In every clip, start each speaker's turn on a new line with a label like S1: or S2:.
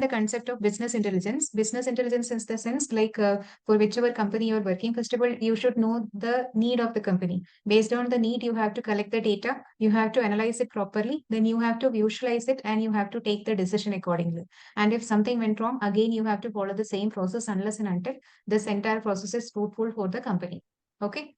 S1: the concept of business intelligence. Business intelligence is the sense like for whichever company you're working, first of all, you should know the need of the company. Based on the need, you have to collect the data, you have to analyze it properly, then you have to visualize it, and you have to take the decision accordingly. And if something went wrong, again, you have to follow the same process unless and until this entire process is fruitful for the company. Okay.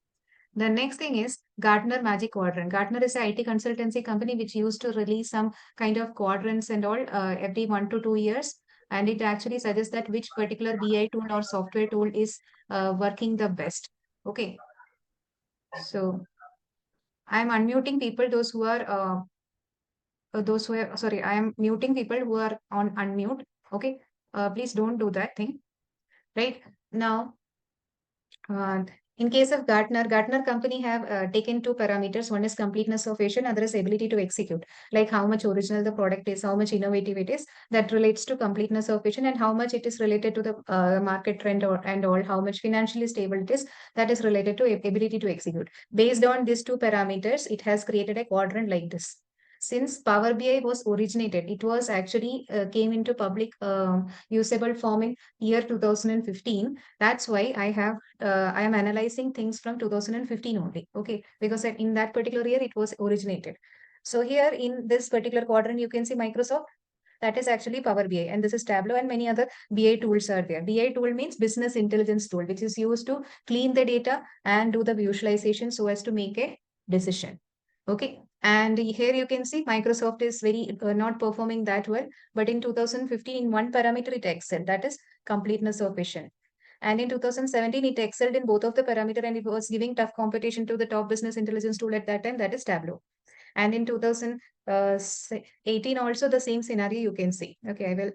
S1: The next thing is Gartner Magic Quadrant. Gartner is an IT consultancy company which used to release some kind of quadrants and all every 1 to 2 years. And it actually suggests that which particular BI tool or software tool is working the best. Okay. So I'm unmuting people, sorry, I am muting people who are on unmute. Okay. Please don't do that thing. Right. Now, in case of Gartner company have taken two parameters. One is completeness of vision, other is ability to execute. Like how much original the product is, how much innovative it is. That relates to completeness of vision, and how much it is related to the market trend and all. How much financially stable it is. That is related to ability to execute. Based on these two parameters, it has created a quadrant like this. Since Power BI was originated, it was actually came into public usable form in year 2015. That's why I am analyzing things from 2015 only. Okay, because in that particular year it was originated. So here in this particular quadrant, you can see Microsoft. That is actually Power BI, and this is Tableau, and many other BI tools are there. BI tool means business intelligence tool, which is used to clean the data and do the visualization so as to make a decision. Okay, and here you can see Microsoft is very not performing that well, but in 2015, in one parameter it excelled, that is completeness of vision. And in 2017, it excelled in both of the parameter, and it was giving tough competition to the top business intelligence tool at that time, that is Tableau. And in 2018 also the same scenario you can see. Okay, I will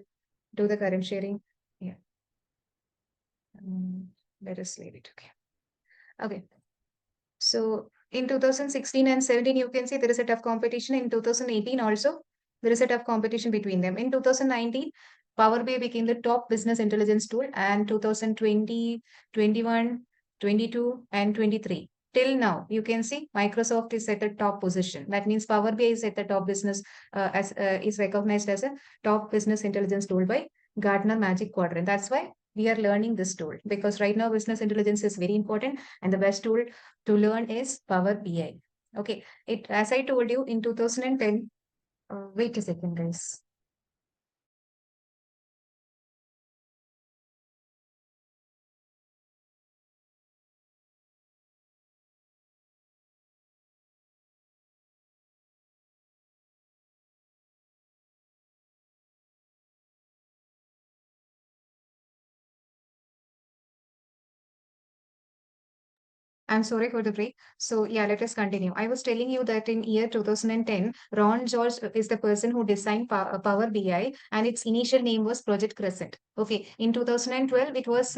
S1: do the current sharing. Yeah. Let us leave it. Okay. Okay. So in 2016 and 17, you can see there is a tough competition. In 2018 also, there is a tough competition between them. In 2019, Power BI became the top business intelligence tool, and 2020, 21, 22, and 23. Till now, you can see Microsoft is at the top position. That means Power BI is at the top business, is recognized as a top business intelligence tool by Gartner Magic Quadrant. That's why we are learning this tool, because right now business intelligence is very important, and the best tool to learn is Power BI. Okay, as I told you in 2010, wait a second, guys. I'm sorry for the break. So yeah, let us continue. I was telling you that in year 2010, Ron George is the person who designed Power BI, and its initial name was Project Crescent. Okay, in 2012, it was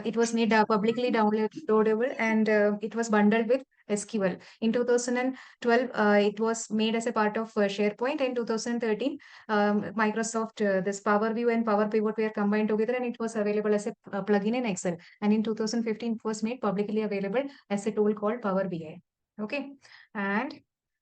S1: it was made publicly downloadable, and it was bundled with SQL. In 2012, it was made as a part of SharePoint. In 2013, Microsoft, this Power View and Power Pivot were combined together, and it was available as a plugin in Excel. And in 2015, it was made publicly available as a tool called Power BI. Okay, and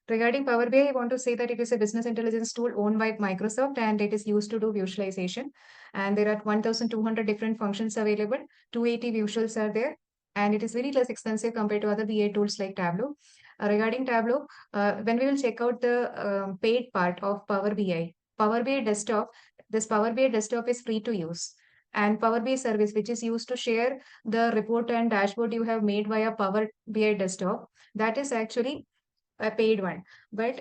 S1: regarding Power BI, I want to say that it is a business intelligence tool owned by Microsoft, and it is used to do visualization. And there are 1,200 different functions available. 280 visuals are there, and it is very less expensive compared to other BI tools like Tableau. Regarding Tableau, when we will check out the paid part of Power BI, Power BI Desktop, this Power BI Desktop is free to use. And Power BI Service, which is used to share the report and dashboard you have made via Power BI Desktop, that is actually a paid one. But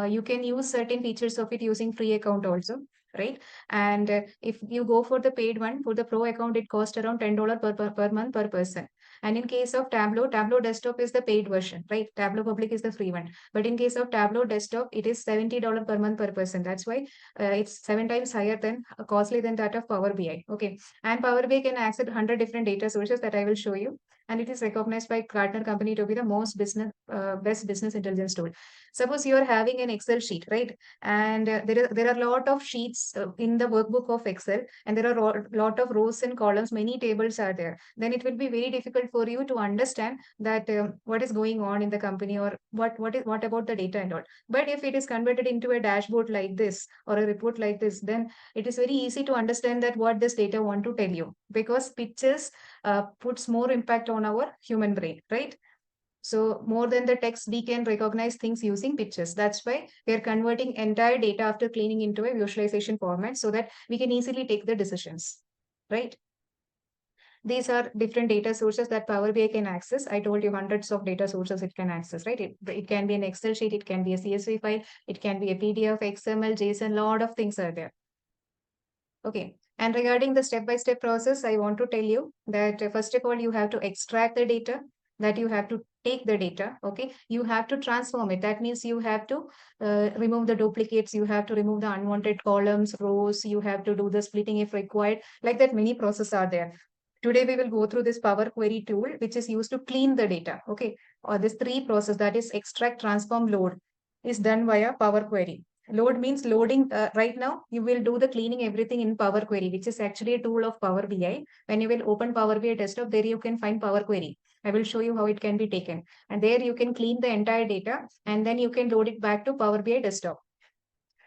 S1: you can use certain features of it using free account also, right? And if you go for the paid one, for the pro account, it costs around $10 per month per person. And in case of Tableau Desktop is the paid version, right? Tableau Public is the free one. But in case of Tableau Desktop, it is $70 per month per person. That's why it's 7 times higher than costly than that of Power BI. Okay. And Power BI can access 100 different data sources that I will show you. and it is recognized by Gartner company to be the best business intelligence tool. Suppose you are having an Excel sheet, right? And there are a lot of sheets in the workbook of Excel, and there are a lot of rows and columns, many tables are there. Then it will be very difficult for you to understand that what is going on in the company, or what about the data and all. But if it is converted into a dashboard like this or a report like this, then it is very easy to understand that what this data want to tell you, because pictures puts more impact on our human brain, right? So more than the text, we can recognize things using pictures. That's why we are converting entire data after cleaning into a visualization format so that we can easily take the decisions, right? These are different data sources that Power BI can access. I told you hundreds of data sources it can access, right? It can be an Excel sheet, it can be a CSV file, it can be a PDF, XML, JSON, lot of things are there. Okay. And regarding the step-by-step process, I want to tell you that first of all, you have to extract the data, that you have to take the data. Okay. You have to transform it. That means you have to remove the duplicates. You have to remove the unwanted columns, rows. You have to do the splitting if required. Like that, many processes are there. Today, we will go through this Power Query tool, which is used to clean the data. Okay. Or this three process, that is extract, transform, load, is done via Power Query. Load means loading. Right now, you will do the cleaning everything in Power Query, which is actually a tool of Power BI. When you will open Power BI desktop, there you can find Power Query. I will show you how it can be taken. And there you can clean the entire data, and then you can load it back to Power BI desktop.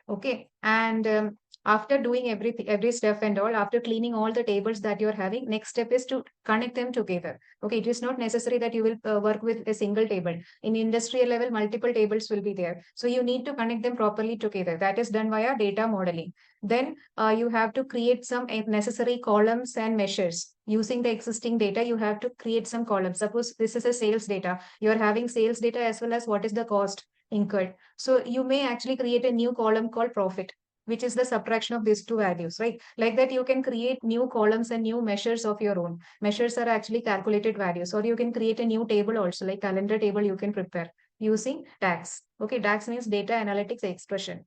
S1: Okay. And after doing every step and all, after cleaning all the tables that you're having, next step is to connect them together. Okay. It is not necessary that you will work with a single table. In industrial level, multiple tables will be there. So you need to connect them properly together. That is done via data modeling. Then you have to create some necessary columns and measures. Using the existing data, you have to create some columns. Suppose this is a sales data. You're having sales data as well as what is the cost incurred. So you may actually create a new column called profit, which is the subtraction of these two values, right? Like that, you can create new columns and new measures of your own. Measures are actually calculated values, or you can create a new table also, like calendar table you can prepare using DAX. Okay, DAX means data analytics expression.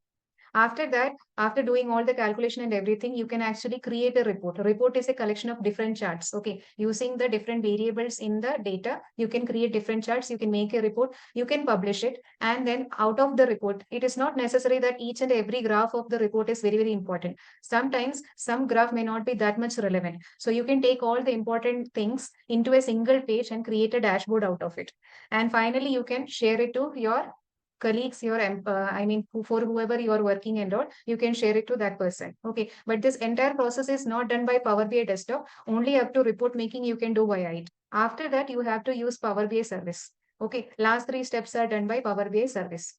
S1: After that, after doing all the calculation and everything, you can actually create a report. A report is a collection of different charts. Okay. Using the different variables in the data, you can create different charts. You can make a report. You can publish it. And then out of the report, it is not necessary that each and every graph of the report is very, very important. Sometimes some graph may not be that much relevant. So you can take all the important things into a single page and create a dashboard out of it. And finally, you can share it to your colleagues, for whoever you are working and all, you can share it to that person. Okay. But this entire process is not done by Power BI desktop. Only up to report making you can do via it. After that, you have to use Power BI service. Okay. Last three steps are done by Power BI service,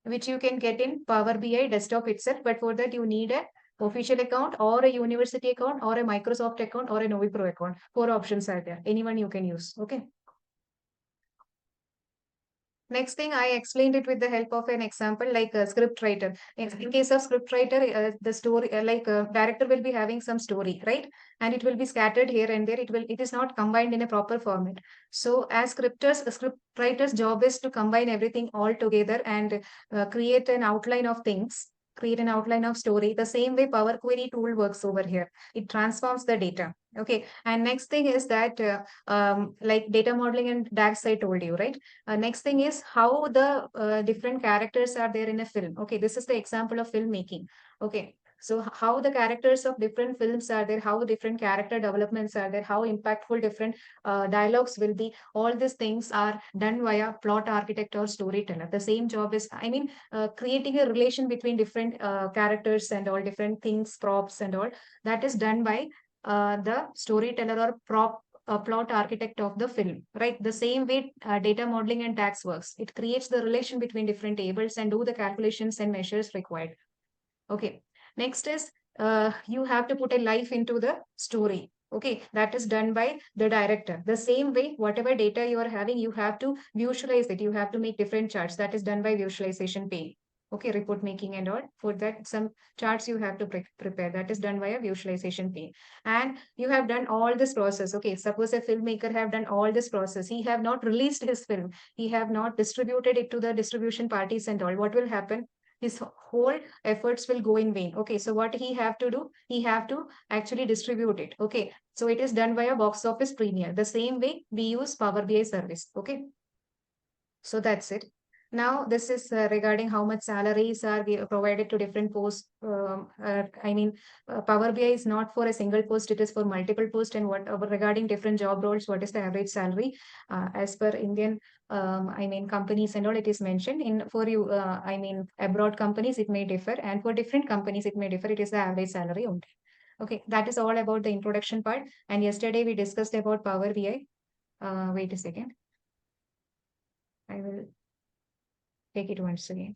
S1: which you can get in Power BI desktop itself. But for that, you need a official account or a university account or a Microsoft account or a Novi Pro account. Four options are there. Anyone you can use. Okay. Next thing, I explained it with the help of an example like a script writer. In case of script writer, the story, director will be having some story, right? And it will be scattered here and there. It is not combined in a proper format. So as scripters, a script writer's job is to combine everything all together and create an outline of things, create an outline of story. The same way Power Query tool works over here. It transforms the data. Okay. And next thing is that like data modeling and DAX, I told you, right? Next thing is how the different characters are there in a film. Okay, this is the example of filmmaking. Okay, so how the characters of different films are there, how different character developments are there, how impactful different dialogues will be. All these things are done via plot architect or storyteller. The same job is, creating a relation between different characters and all different things, props and all. That is done by the storyteller or a plot architect of the film, right? The same way data modeling and DAX works. It creates the relation between different tables and do the calculations and measures required. Okay. Next is you have to put a life into the story. Okay, that is done by the director. The same way, whatever data you are having, you have to visualize it. You have to make different charts. That is done by visualization pane. Okay, report making and all. For that, some charts you have to prepare. That is done via visualization pane. And you have done all this process. Okay, suppose a filmmaker have done all this process. He have not released his film. He have not distributed it to the distribution parties and all. What will happen? his whole efforts will go in vain. Okay, so what he have to do? He have to actually distribute it. Okay, so it is done via box office premier. The same way we use Power BI service. Okay, so that's it. Now, this is regarding how much salaries are provided to different posts. Power BI is not for a single post, it is for multiple posts. And what regarding different job roles, what is the average salary? As per Indian, companies and all, it is mentioned. In for you, abroad companies, it may differ. And for different companies, it may differ. It is the average salary only. Okay, that is all about the introduction part. And yesterday we discussed about Power BI. Wait a second. I will take it once again.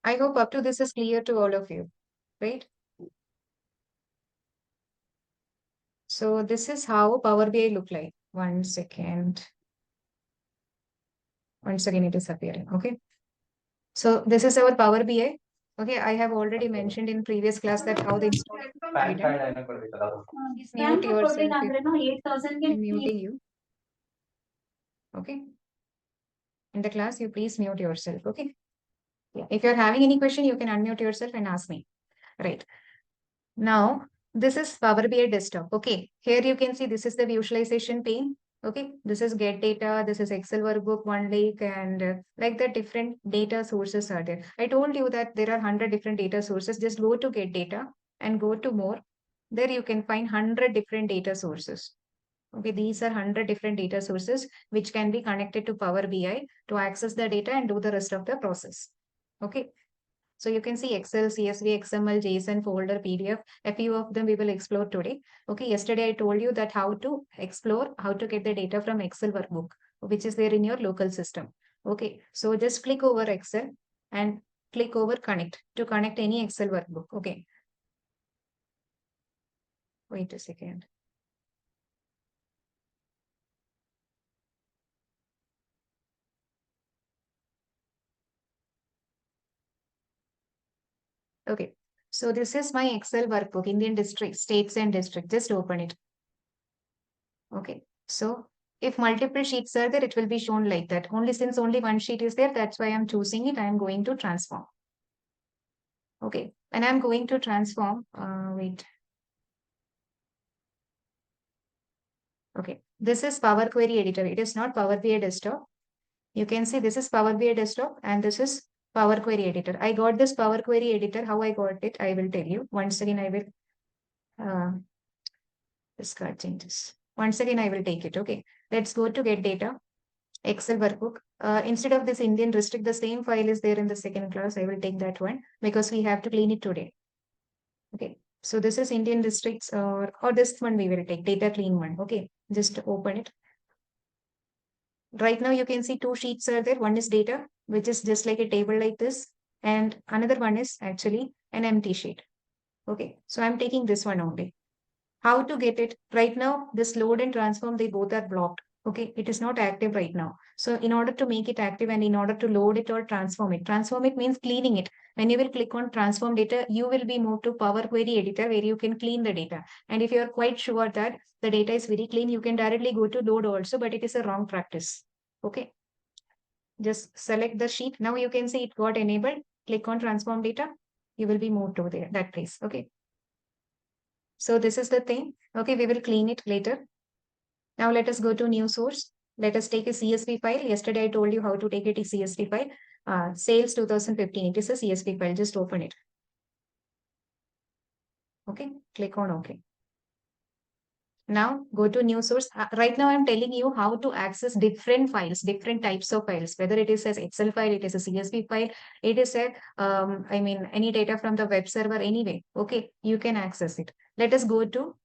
S1: I hope up to this is clear to all of you, right? So this is how Power BI look like. One second. Once again, it is appearing. Okay. So this is our Power BI. Okay, I have already mentioned in previous class that how the installation will be done. Please mute yourself. I'm muting you. Okay. In the class, you please mute yourself. Okay. Yeah. If you're having any question, you can unmute yourself and ask me. Right. Now, this is Power BI desktop. Okay, here you can see this is the visualization pane. Okay, this is get data, this is Excel workbook, one lake, and like the different data sources are there. I told you that there are 100 different data sources. Just go to get data and go to more. There you can find 100 different data sources. Okay, these are 100 different data sources which can be connected to Power BI to access the data and do the rest of the process. Okay. So you can see Excel, CSV, XML, JSON, folder, PDF. A few of them we will explore today. Okay, yesterday I told you that how to explore, how to get the data from Excel workbook, which is there in your local system. Okay, so just click over Excel and click over connect to connect any Excel workbook. Okay, wait a second. Okay, so this is my Excel workbook, Indian district, states and district. Just open it. Okay, so if multiple sheets are there, it will be shown like that. Only since only one sheet is there, that's why I'm choosing it. I'm going to transform. Okay, and I'm going to transform. Wait. Okay, this is Power Query Editor. It is not Power BI Desktop. You can see this is Power BI Desktop and this is Power Query Editor. I got this Power Query Editor. How I got it, I will tell you. Once again, I will discard changes. Once again, I will take it. Okay, let's go to get data. Excel workbook. Instead of this Indian district, the same file is there in the second class. I will take that one because we have to clean it today. Okay. So this is Indian districts or this one we will take data clean one. Okay. Just open it. Right now you can see two sheets are there. One is data, which is just like a table like this. And another one is actually an empty sheet. Okay. So I'm taking this one only. How to get it? Right now, this load and transform, they both are blocked. Okay, it is not active right now. So in order to make it active and in order to load it or transform it means cleaning it. When you will click on transform data, you will be moved to Power Query Editor where you can clean the data. And if you are quite sure that the data is very clean, you can directly go to load also, but it is a wrong practice. Okay, just select the sheet. Now you can see it got enabled. Click on transform data. You will be moved to there, that place. Okay. So this is the thing. Okay, we will clean it later. Now let us go to new source. Let us take a CSV file. Yesterday I told you how to take it a CSV file. Sales 2015. It is a CSV file. Just open it. Okay, click on OK. Now go to new source. Right now I'm telling you how to access different files, different types of files, whether it is as Excel file, it is a CSV file, it is a, any data from the web server anyway. Okay, you can access it. Let us go to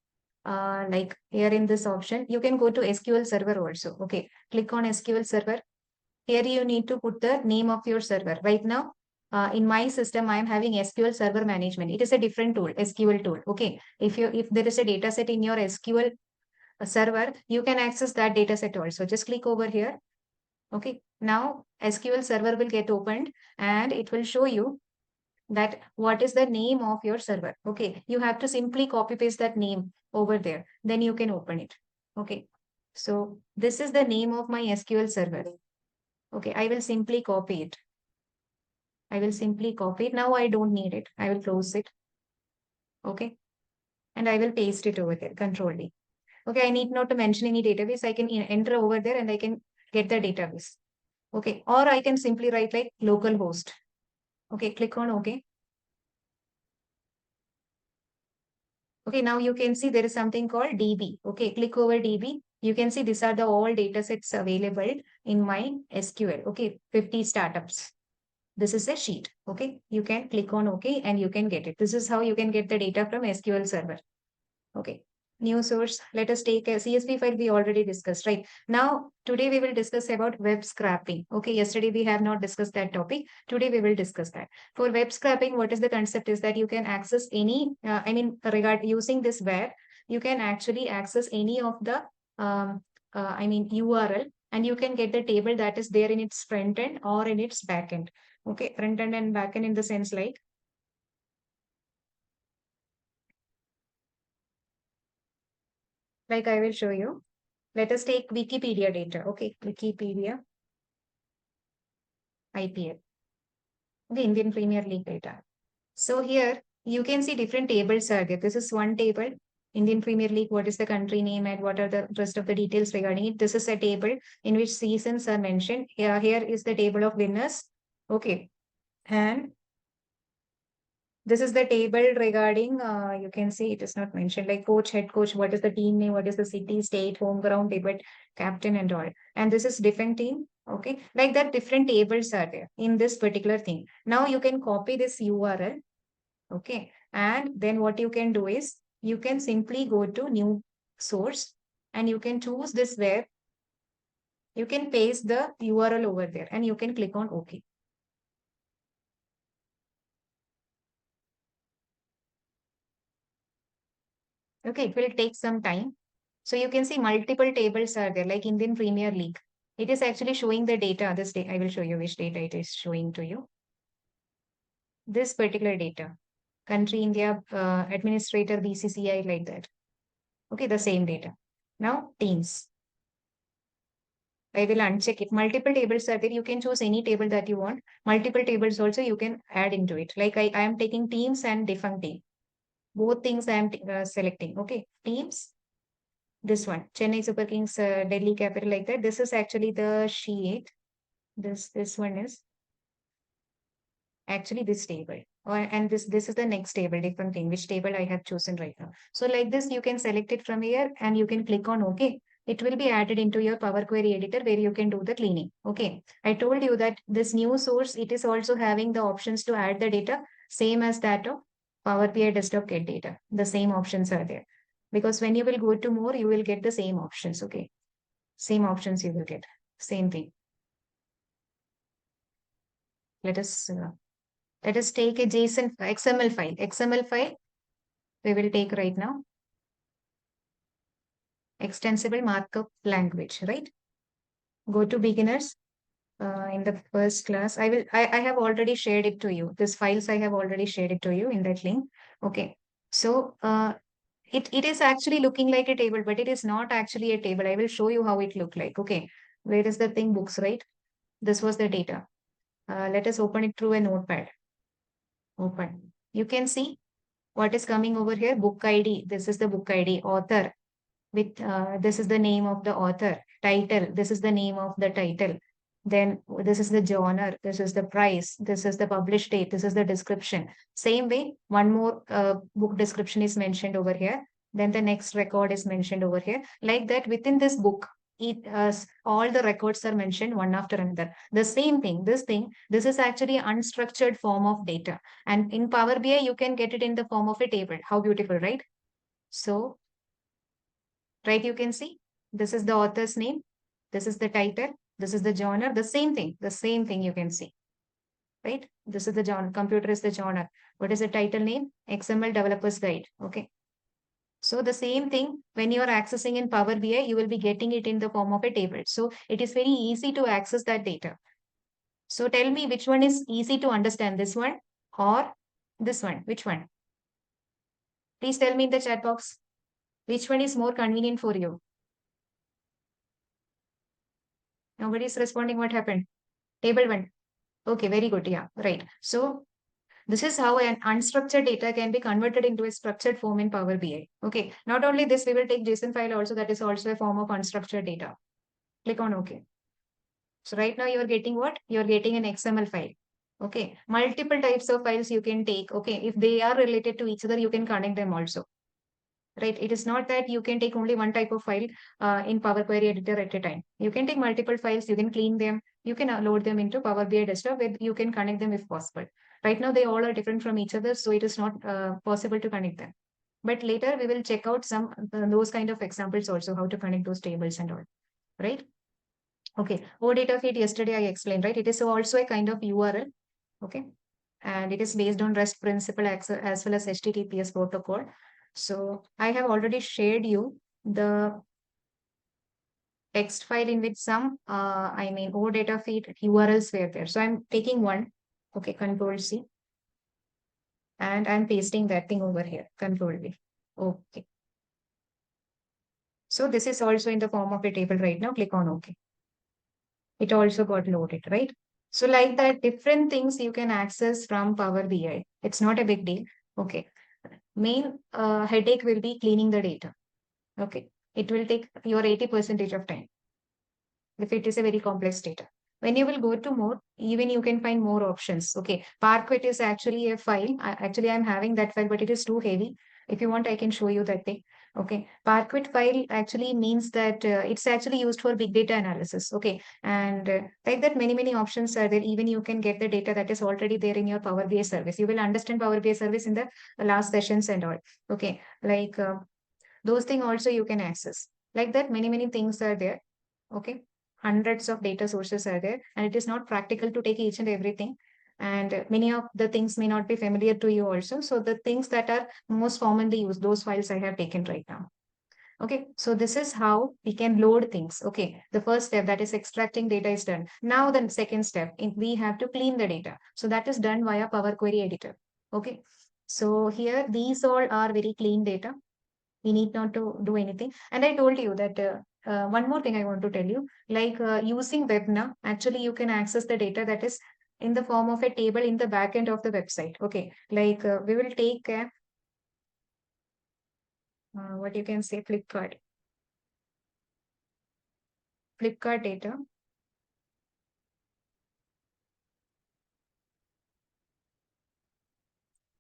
S1: like here in this option, you can go to SQL Server also. Okay, click on SQL Server. Here you need to put the name of your server. Right now, in my system, I am having SQL Server Management. It is a different tool, SQL tool. Okay, if there is a data set in your SQL server, you can access that data set also. Just click over here. Okay, now SQL Server will get opened and it will show you that what is the name of your server. Okay, you have to simply copy paste that name over there. Then you can open it. Okay. So this is the name of my SQL server. Okay, I will simply copy it. I will simply copy it. Now I don't need it. I will close it. Okay. And I will paste it over there. Control D. Okay, I need not to mention any database. I can enter over there and I can get the database. Okay, or I can simply write like localhost. Okay, click on OK. Okay, now you can see there is something called DB. Okay, click over DB. You can see these are the all data sets available in my SQL. Okay, 50 startups. This is a sheet. Okay, you can click on OK and you can get it. This is how you can get the data from SQL Server. Okay. New source. Let us take a CSV file we already discussed, right? Now, today we will discuss about web scraping. Okay. Yesterday we have not discussed that topic. Today we will discuss that. For web scraping, what is the concept is that you can access any, using this web, you can actually access any of the, URL, and you can get the table that is there in its front end or in its back end. Okay. Front end and back end in the sense like I will show you. Let us take Wikipedia data. Okay, Wikipedia IPL, the Indian Premier League data. So here you can see different tables are there. This is one table, Indian Premier League, what is the country name and what are the rest of the details regarding it. This is a table in which seasons are mentioned. Here is the table of winners. Okay, and this is the table regarding, you can see it is not mentioned, like coach, head coach, what is the team name, what is the city, state, home ground, debut, captain, and all. And this is different team. Okay, like that, different tables are there in this particular thing. Now you can copy this URL. Okay, and then what you can do is you can simply go to new source and you can choose this where you can paste the URL over there and you can click on OK. Okay, it will take some time. So you can see multiple tables are there, like Indian Premier League. It is actually showing the data. This day, I will show you which data it is showing to you. This particular data, country India, administrator BCCI, like that. Okay, the same data. Now teams. I will uncheck it. Multiple tables are there. You can choose any table that you want. Multiple tables also you can add into it. Like I am taking teams and defunct team. Both things I am selecting. Okay, teams. This one, Chennai Super Kings, Delhi Capital, like that. This is actually the sheet. This one is actually this table. And this is the next table, different thing, which table I have chosen right now. So like this, you can select it from here and you can click on OK. It will be added into your Power Query editor where you can do the cleaning. Okay. I told you that this new source, it is also having the options to add the data, same as that of Power BI Desktop Get Data. The same options are there. Because when you will go to more, you will get the same options. Okay. Same options you will get. Same thing. Let us uh, let us take a JSON XML file. XML file we will take right now. Extensible markup language, right? Go to beginners. In the first class, I have already shared it to you. This files I have already shared it to you in that link. Okay. So it is actually looking like a table, but it is not actually a table. I will show you how it look like. Okay. Where is the thing books, right? This was the data. Let us open it through a notepad. Open. You can see what is coming over here. Book ID. This is the book ID. Author. With this is the name of the author. Title. This is the name of the title. Then this is the genre. This is the price. This is the published date. This is the description. Same way, one more book description is mentioned over here. Then the next record is mentioned over here. Like that, within this book, all the records are mentioned one after another. The same thing, this is actually unstructured form of data. And in Power BI, you can get it in the form of a table. How beautiful, right? So, right, you can see this is the author's name. This is the title. This is the genre. The same thing you can see, right? This is the genre. Computer is the genre. What is the title name? XML Developer's Guide. Okay. So the same thing, when you are accessing in Power BI, you will be getting it in the form of a table. So it is very easy to access that data. So tell me which one is easy to understand, this one or this one? Which one? Please tell me in the chat box. Which one is more convenient for you? Nobody is responding. What happened? Table 1. Okay, very good. Yeah, right. So this is how an unstructured data can be converted into a structured form in Power BI. Okay, not only this, we will take JSON file also, that is also a form of unstructured data. Click on OK. So right now you're getting what? You're getting an XML file. Okay, multiple types of files you can take. Okay, if they are related to each other, you can connect them also. Right, it is not that you can take only one type of file in Power Query Editor at a time. You can take multiple files, you can clean them, you can load them into Power BI Desktop where you can connect them if possible. Right now, they all are different from each other, so it is not possible to connect them. But later, we will check out some those kind of examples also, how to connect those tables and all. Right? Okay. OData feed yesterday I explained, right? It is also a kind of URL. Okay. And it is based on REST principle as well as HTTPS protocol. So I have already shared you the text file in which some, OData feed URLs were there. So I'm taking one. Okay. Control C. And I'm pasting that thing over here. Control V. Okay. So this is also in the form of a table right now. Click on OK. It also got loaded, right? So like that, different things you can access from Power BI. It's not a big deal. Okay. Main headache will be cleaning the data. Okay. It will take your 80% of time if it is a very complex data. When you will go to more, even you can find more options. Okay. Parquet is actually a file. Actually, I'm having that file, but it is too heavy. If you want, I can show you that thing. Okay. Parquet file actually means that it's actually used for big data analysis. Okay. And like that, many options are there. Even you can get the data that is already there in your Power BI service. You will understand Power BI service in the last sessions and all. Okay. Like those things also you can access. Like that, many things are there. Okay. Hundreds of data sources are there, and it is not practical to take each and everything. And many of the things may not be familiar to you also. So the things that are most commonly used, those files I have taken right now. Okay, so this is how we can load things. Okay, the first step, that is extracting data, is done. Now the second step, we have to clean the data. So that is done via Power Query Editor. Okay, so here these all are very clean data. We need not to do anything. And I told you that one more thing I want to tell you, like using WebNav, actually you can access the data that is in the form of a table in the back end of the website. Okay, like we will take what you can say, Flipkart data.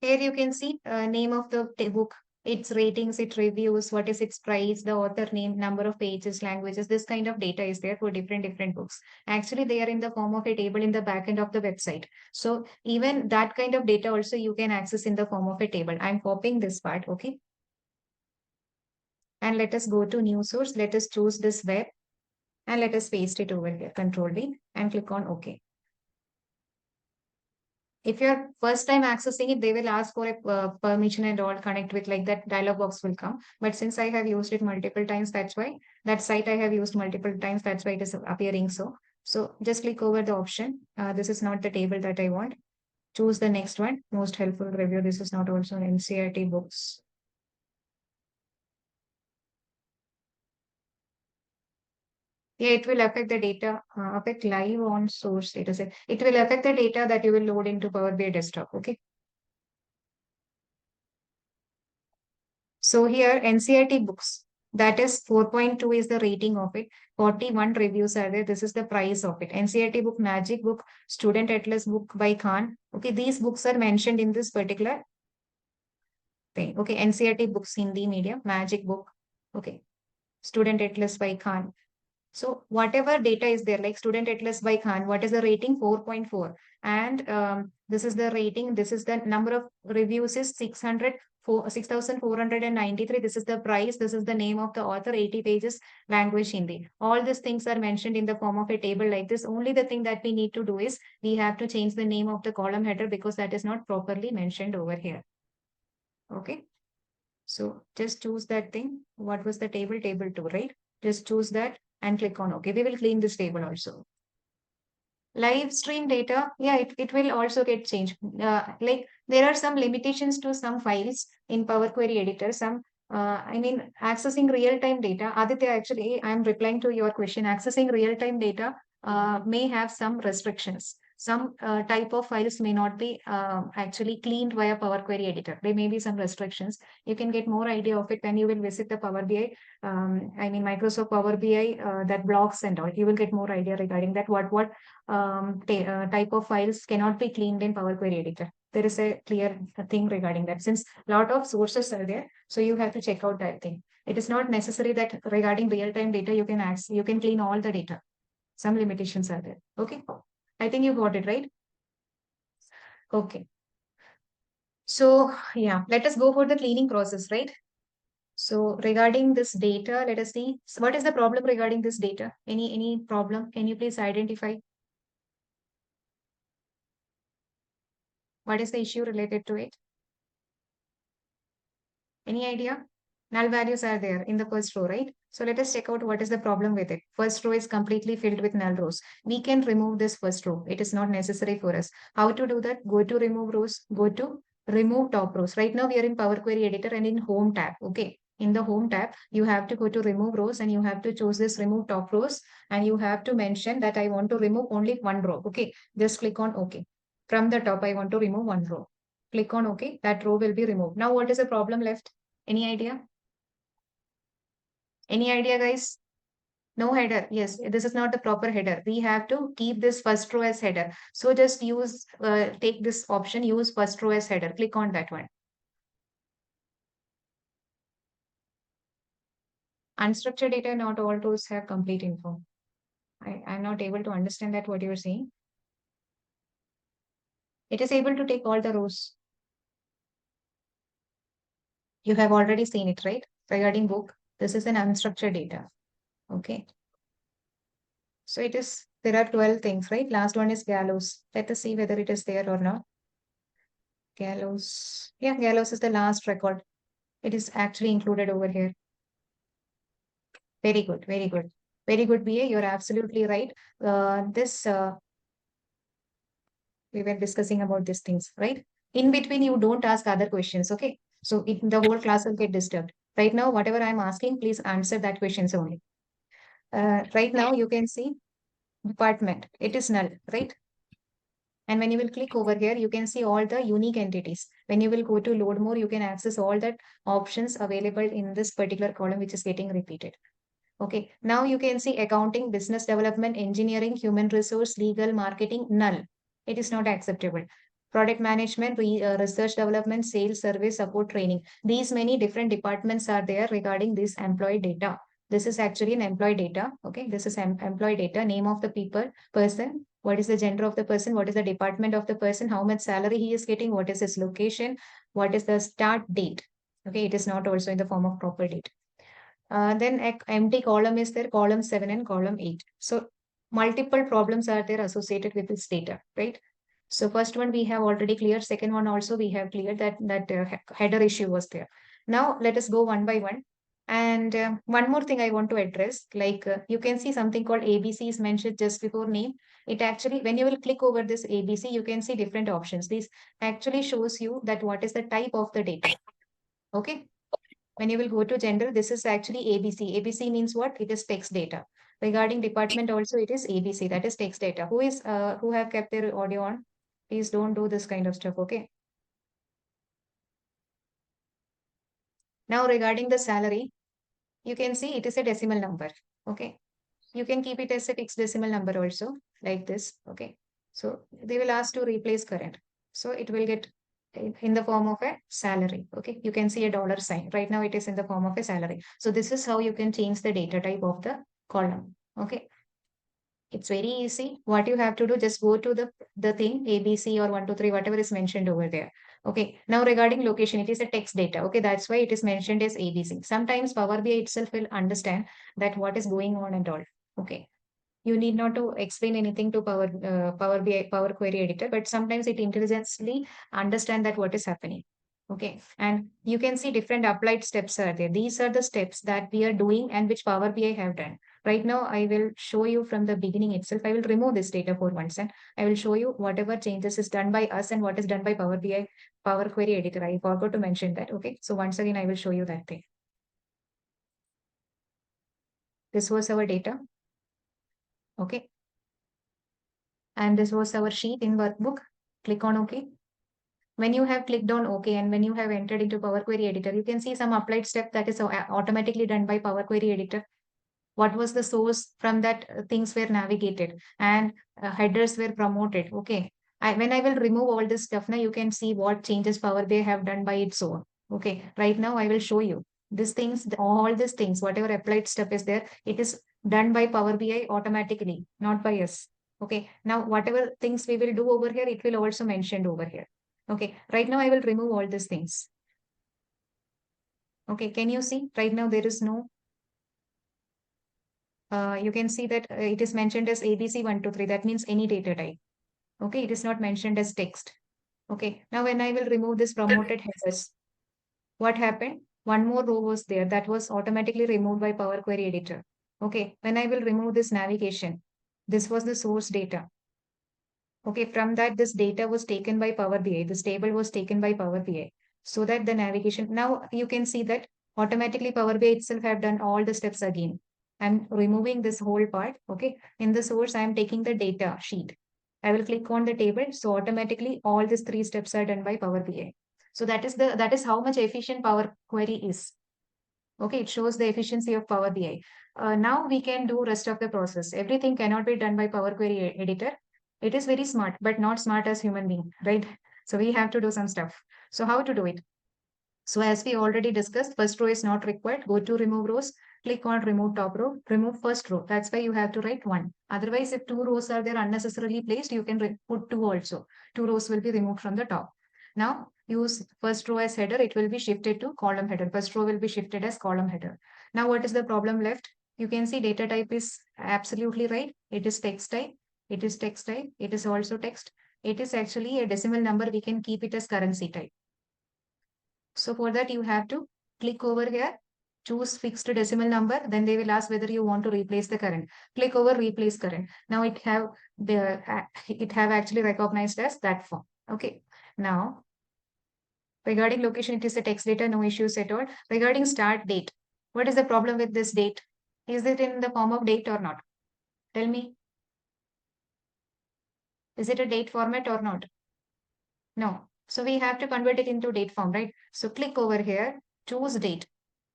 S1: Here you can see name of the book, its ratings, its reviews, what is its price, the author name, number of pages, languages. This kind of data is there for different books. Actually, they are in the form of a table in the back end of the website. So even that kind of data also you can access in the form of a table. I'm copying this part, okay? And let us go to new source. Let us choose this web and let us paste it over here. Control V and click on OK. If you're first time accessing it, they will ask for a permission and all, connect with, like that dialog box will come. But since I have used it multiple times, that's why that site I have used multiple times. That's why it is appearing so. So just click over the option. This is not the table that I want. Choose the next one. Most helpful review. This is not also an NCRT books. Yeah, it will affect the data, affect live on source data set. It will affect the data that you will load into Power BI desktop. Okay. So here NCRT books, that is 4.2 is the rating of it. 41 reviews are there. This is the price of it. NCRT book, Magic book, Student Atlas book by Khan. Okay, these books are mentioned in this particular thing. Okay, NCRT books, Hindi medium, Magic book. Okay, Student Atlas by Khan. So whatever data is there, like Student Atlas by Khan, what is the rating? 4.4. And this is the rating. This is the number of reviews is 6,493. This is the price. This is the name of the author, 80 pages, language Hindi. All these things are mentioned in the form of a table like this. Only the thing that we need to do is we have to change the name of the column header because that is not properly mentioned over here. Okay. So just choose that thing. What was the table? Table 2, right? Just choose that and click on OK. We will clean this table also. Live stream data, yeah, it will also get changed. Like there are some limitations to some files in Power Query Editor. Some, accessing real-time data. Aditya, actually, I'm replying to your question. Accessing real-time data may have some restrictions. Some type of files may not be actually cleaned via Power Query Editor. There may be some restrictions. You can get more idea of it when you will visit the Power BI. I mean Microsoft Power BI, that blocks and all. You will get more idea regarding that. What type of files cannot be cleaned in Power Query Editor. There is a clear thing regarding that. Since a lot of sources are there, so you have to check out that thing. It is not necessary that regarding real-time data you can clean all the data. Some limitations are there. Okay. I think you got it, right? Okay. So yeah, let us go for the cleaning process, right? So regarding this data, let us see. So what is the problem regarding this data? Any problem? Can you please identify what is the issue related to it? Any idea? Null values are there in the first row, right? So let us check out what is the problem with it. First row is completely filled with null rows. We can remove this first row. It is not necessary for us. How to do that? Go to remove rows, go to remove top rows. Right now we are in Power Query Editor and in Home tab. Okay. In the Home tab, you have to go to remove rows and you have to choose this remove top rows and you have to mention that I want to remove only one row. Okay. Just click on OK. From the top, I want to remove one row. Click on OK. That row will be removed. Now what is the problem left? Any idea? Any idea, guys? No header. Yes, this is not the proper header. We have to keep this first row as header. So just take this option, use first row as header. Click on that one. Unstructured data, not all rows have complete info. I'm not able to understand that what you're saying. It is able to take all the rows. You have already seen it, right? Regarding book, this is an unstructured data. Okay. So there are 12 things, right? Last one is gallows. Let us see whether it is there or not. Gallows. Yeah, gallows is the last record. It is actually included over here. Very good, very good. Very good, BA. You're absolutely right. We were discussing about these things, right? In between, you don't ask other questions, okay? So the whole class will get disturbed. Right now, whatever I'm asking, please answer that questions only. Right now, you can see department. It is null, right? And when you will click over here, you can see all the unique entities. When you will go to load more, you can access all that options available in this particular column, which is getting repeated. Okay, now you can see accounting, business development, engineering, human resource, legal, marketing, null. It is not acceptable. Product management, research development, sales, service, support, training. These many different departments are there regarding this employee data. This is actually an employee data. Okay, this is employee data, name of the person, what is the gender of the person, what is the department of the person, how much salary he is getting, what is his location, what is the start date. Okay, it is not also in the form of proper date. Then empty column is there, column 7 and column 8. So multiple problems are there associated with this data, right? So first one we have already cleared. Second one also we have cleared that header issue was there. Now let us go one by one. And one more thing I want to address, like you can see something called ABC is mentioned just before name. It actually, when you will click over this ABC, you can see different options. This actually shows you that what is the type of the data. Okay. When you will go to gender, this is actually ABC. ABC means what? It is text data. Regarding department also, it is ABC, that is text data. Who have kept their audio on? Please don't do this kind of stuff, okay? Now regarding the salary, you can see it is a decimal number, okay? You can keep it as a fixed decimal number also, like this, okay? So they will ask to replace current. So it will get in the form of a salary, okay? You can see a dollar sign. Right now it is in the form of a salary. So this is how you can change the data type of the column, okay? It's very easy. What you have to do, just go to the thing, ABC or 1, 2, 3, whatever is mentioned over there. Okay. Now regarding location, it is a text data. Okay. That's why it is mentioned as ABC. Sometimes Power BI itself will understand that what is going on and all. Okay. You need not to explain anything to Power BI, Power Query Editor, but sometimes it intelligently understand that what is happening. Okay. And you can see different applied steps are there. These are the steps that we are doing and which Power BI have done. Right now, I will show you from the beginning itself. I will remove this data for once and I will show you whatever changes is done by us and what is done by Power BI, Power Query Editor. I forgot to mention that. Okay. So once again, I will show you that thing. This was our data. Okay. And this was our sheet in workbook. Click on OK. When you have clicked on OK and when you have entered into Power Query Editor, you can see some applied step that is automatically done by Power Query Editor. What was the source from that things were navigated and headers were promoted. Okay. When I will remove all this stuff now, you can see what changes Power BI have done by its own. Okay. Right now, I will show you these things, all these things, whatever applied step is there, it is done by Power BI automatically, not by us. Okay. Now, whatever things we will do over here, it will also mentioned over here. Okay. Right now, I will remove all these things. Okay. Can you see right now there is no you can see that it is mentioned as ABC123. That means any data type. Okay, it is not mentioned as text. Okay, now when I will remove this promoted headers, what happened? One more row was there that was automatically removed by Power Query Editor. Okay, when I will remove this navigation, this was the source data. Okay, from that, this data was taken by Power BI. This table was taken by Power BI. So that the navigation, now you can see that automatically Power BI itself have done all the steps again. I'm removing this whole part. Okay, in the source, I'm taking the data sheet. I will click on the table. So automatically all these three steps are done by Power BI. So that is how much efficient Power Query is. Okay, it shows the efficiency of Power BI. Now we can do rest of the process. Everything cannot be done by Power Query Editor. It is very smart, but not smart as human being, right? So we have to do some stuff. So how to do it? So as we already discussed, first row is not required. Go to remove rows, click on remove top row, remove first row. That's why you have to write one. Otherwise, if two rows are there unnecessarily placed, you can put two also. Two rows will be removed from the top. Now use first row as header. It will be shifted to column header. First row will be shifted as column header. Now what is the problem left? You can see data type is absolutely right. It is text type. It is text type. It is also text. It is actually a decimal number. We can keep it as currency type. So for that, you have to click over here, choose fixed decimal number. Then they will ask whether you want to replace the current. Click over replace current. Now it have actually recognized as that form. Okay. Now regarding location, it is a text data, no issues at all. Regarding start date, what is the problem with this date? Is it in the form of date or not? Tell me. Is it a date format or not? No. So we have to convert it into date form, right? So click over here, choose date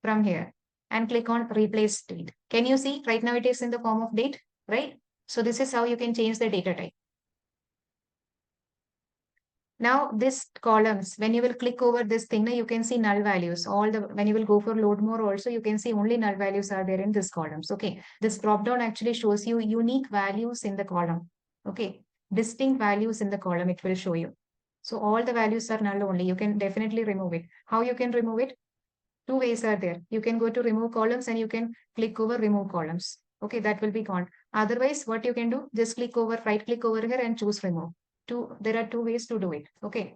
S1: from here and click on replace date. Can you see right now it is in the form of date, right? So this is how you can change the data type. Now this columns, when you will click over this thing, you can see null values. When you will go for load more also, you can see only null values are there in this columns. Okay. This drop down actually shows you unique values in the column. Okay. Distinct values in the column, it will show you. So all the values are null only. You can definitely remove it. How you can remove it? Two ways are there. You can go to remove columns and you can click over remove columns. Okay, that will be gone. Otherwise, what you can do, just right click over here and choose remove. There are two ways to do it. Okay.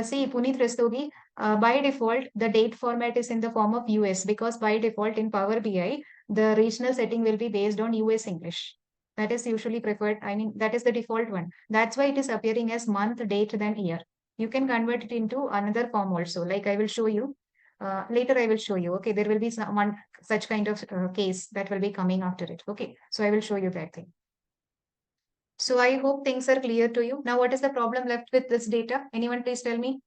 S1: See, Puneet Rastogi, by default, the date format is in the form of US because by default in Power BI, the regional setting will be based on US English. That is usually preferred. I mean, that is the default one. That's why it is appearing as month, date, then year. You can convert it into another form also. Like I will show you. Later I will show you. Okay, there will be one such kind of case that will be coming after it. Okay, so I will show you that thing. So I hope things are clear to you. Now, what is the problem left with this data? Anyone please tell me?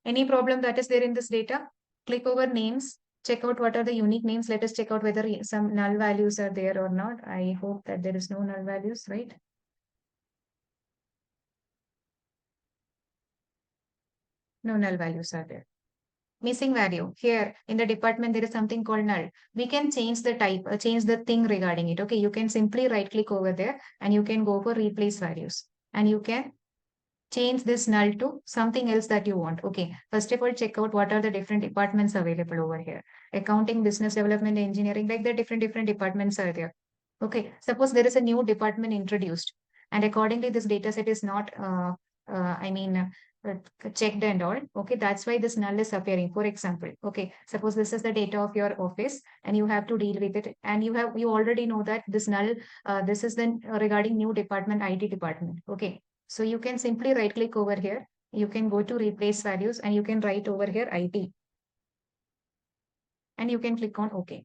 S1: Any problem that is there in this data? Click over names, check out what are the unique names. Let us check out whether some null values are there or not. I hope that there is no null values, right? No null values are there. Missing value. Here in the department, there is something called null. We can change the type, change the thing regarding it. Okay, you can simply right click over there and you can go for replace values and you can change this null to something else that you want. Okay, first of all, check out what are the different departments available over here. Accounting, business development, engineering, like the different departments are there. Okay, suppose there is a new department introduced and accordingly this data set is not, I mean, checked and all. Okay, that's why this null is appearing. For example, okay, suppose this is the data of your office and you have to deal with it and you already know that this null, this is then regarding new department, IT department. Okay, so you can simply right click over here. You can go to replace values and you can write over here IT and you can click on OK.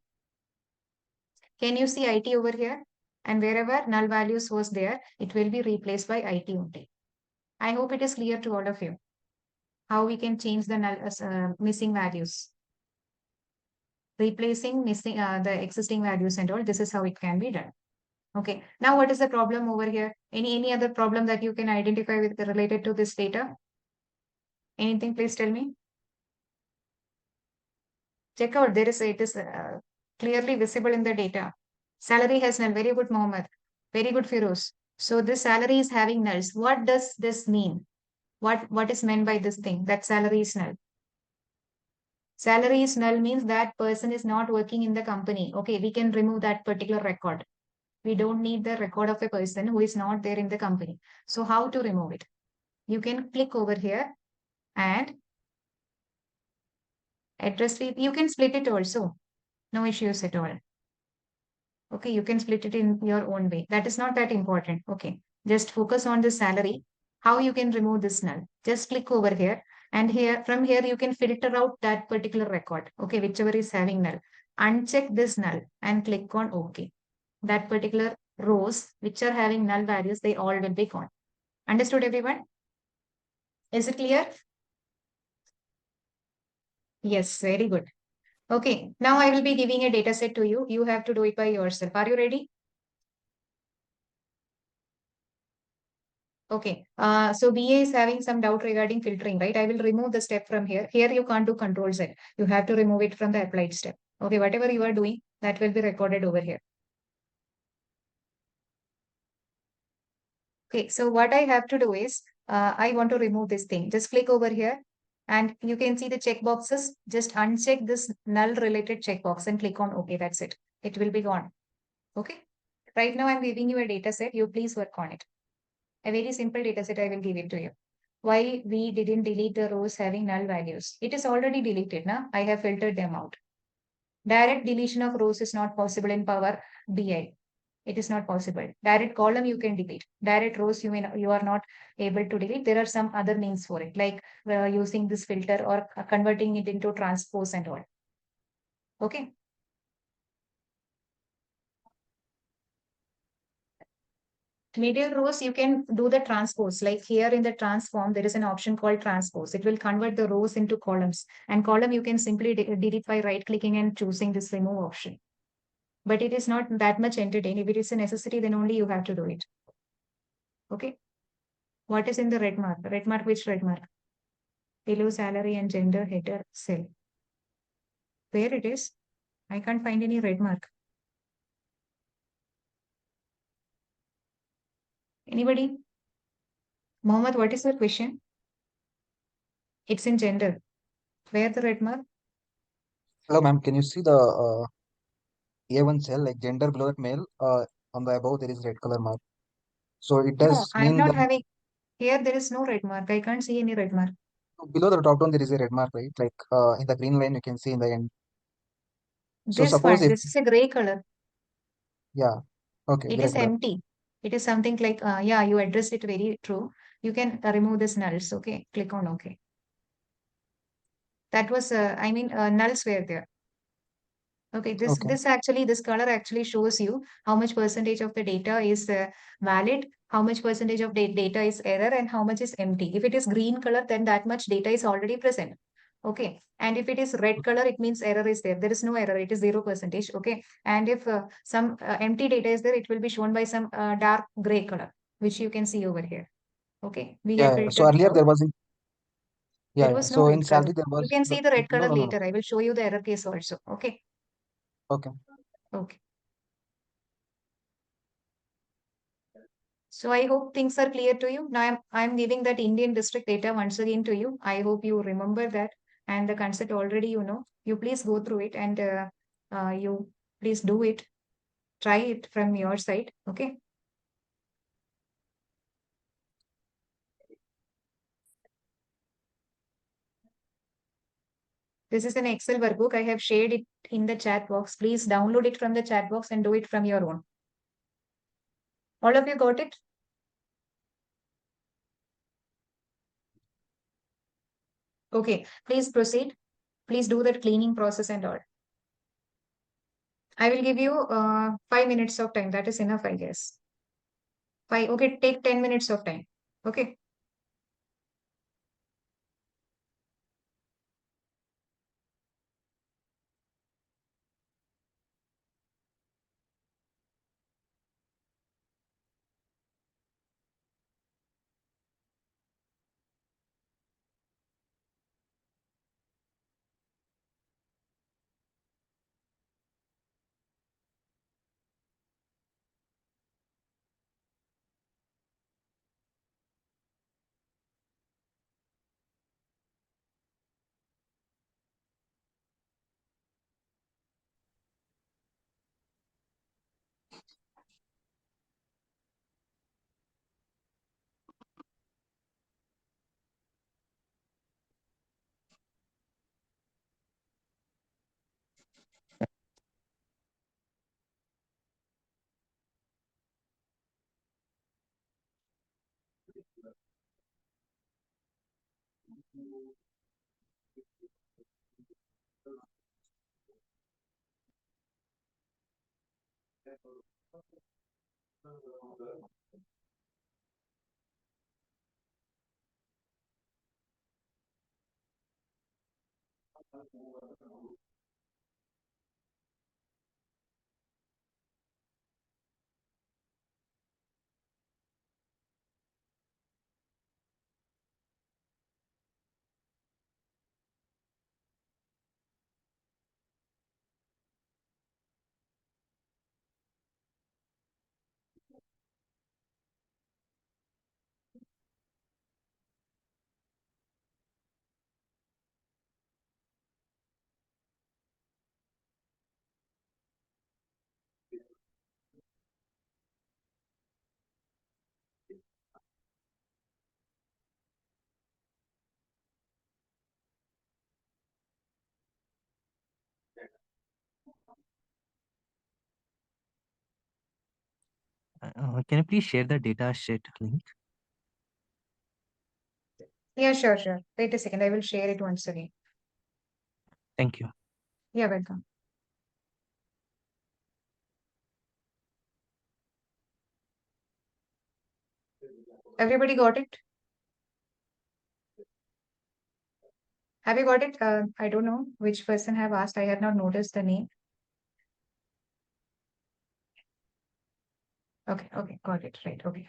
S1: Can you see IT over here? And wherever null values was there, it will be replaced by IT only. I hope it is clear to all of you how we can change the missing values. Replacing missing the existing values and all, this is how it can be done. Okay, now what is the problem over here? Any other problem that you can identify with related to this data? Anything, please tell me. Check out, it is clearly visible in the data. Salary has null, very good Mohammed, very good Firoz. So this salary is having nulls. What does this mean? What is meant by this thing that salary is null? Salary is null means that person is not working in the company. Okay, we can remove that particular record. We don't need the record of a person who is not there in the company. So how to remove it? You can click over here and address field. You can split it also. No issues at all. Okay, you can split it in your own way. That is not that important. Okay, just focus on the salary. How you can remove this null? Just click over here, and here from here you can filter out that particular record. Okay, whichever is having null. Uncheck this null and click on OK. That particular rows which are having null values, they all will be gone. Understood, everyone? Is it clear? Yes, very good. Okay, now I will be giving a data set to you. You have to do it by yourself. Are you ready? Okay, so BA is having some doubt regarding filtering, right? I will remove the step from here. Here you can't do Control Z. You have to remove it from the applied step. Okay, whatever you are doing, that will be recorded over here. Okay, so what I have to do is, I want to remove this thing. Just click over here and you can see the checkboxes. Just uncheck this null related checkbox and click on OK. That's it. It will be gone. Okay. Right now I'm giving you a data set. You please work on it. A very simple data set I will give it to you. Why we didn't delete the rows having null values? It is already deleted now. I have filtered them out. Direct deletion of rows is not possible in Power BI. It is not possible. Direct column you can delete. Direct rows you are not able to delete. There are some other means for it, like using this filter or converting it into transpose and all. Okay. Medial rows, you can do the transpose. Like here in the transform, there is an option called transpose. It will convert the rows into columns. And column you can simply delete by right clicking and choosing this remove option. But it is not that much entertaining. If it is a necessity, then only you have to do it. Okay. What is in the red mark? Red mark, which red mark? Below salary and gender header cell. Where it is? I can't find any red mark. Anybody? Mohammed, what is your question? It's in gender. Where the red mark?
S2: Hello, ma'am. Can you see the A1 cell, like gender below that male? On the above, there is red color mark. So it
S1: No,
S2: does
S1: I'm
S2: mean
S1: not
S2: that
S1: having. Here there is no red mark. I can't see any red mark.
S2: below the drop down, there is a red mark, right? Like in the green line, you can see in the end. So
S1: This
S2: suppose
S1: one,
S2: if,
S1: this is a gray color.
S2: yeah, okay,
S1: It
S2: gray
S1: is
S2: color.
S1: empty. It is something like, yeah, you addressed it very true. You can remove this nulls. Okay, click on OK. That was, nulls were there. Okay,
S2: Okay.
S1: this color actually shows you how much percentage of the data is valid, how much percentage of data is error, and how much is empty. If it is green color, then that much data is already present. Okay, and if it is red color, it means error is there. There is no error. It is 0%. Okay, and if some empty data is there, it will be shown by some dark gray color, which you can see over here. Okay, we have
S2: Yeah. So
S1: filtered it
S2: earlier
S1: out.
S2: there was in, yeah,
S1: There
S2: yeah.
S1: was no
S2: So in
S1: red color.
S2: salary there
S1: You
S2: was
S1: can see the red
S2: no,
S1: color
S2: no, no, no.
S1: later. I will show you the error case also. Okay.
S2: Okay.
S1: Okay. So I hope things are clear to you. Now I'm giving that Indian district data once again to you. I hope you remember that and the concept already you know. You please go through it and you please do it. Try it from your side. Okay. This is an Excel workbook. I have shared it in the chat box. Please download it from the chat box and do it from your own. All of you got it? Okay. Please proceed. Please do that cleaning process and all. I will give you 5 minutes of time. That is enough, I guess. Five. Okay, take 10 minutes of time. Okay.
S3: Can you please share the data sheet link?
S1: Yeah, sure, sure. Wait a second. I will share it once again.
S3: Thank you.
S1: Yeah, welcome. Everybody got it? Have you got it? I don't know which person have asked. I have not noticed the name. Okay, okay, got it. Right, okay.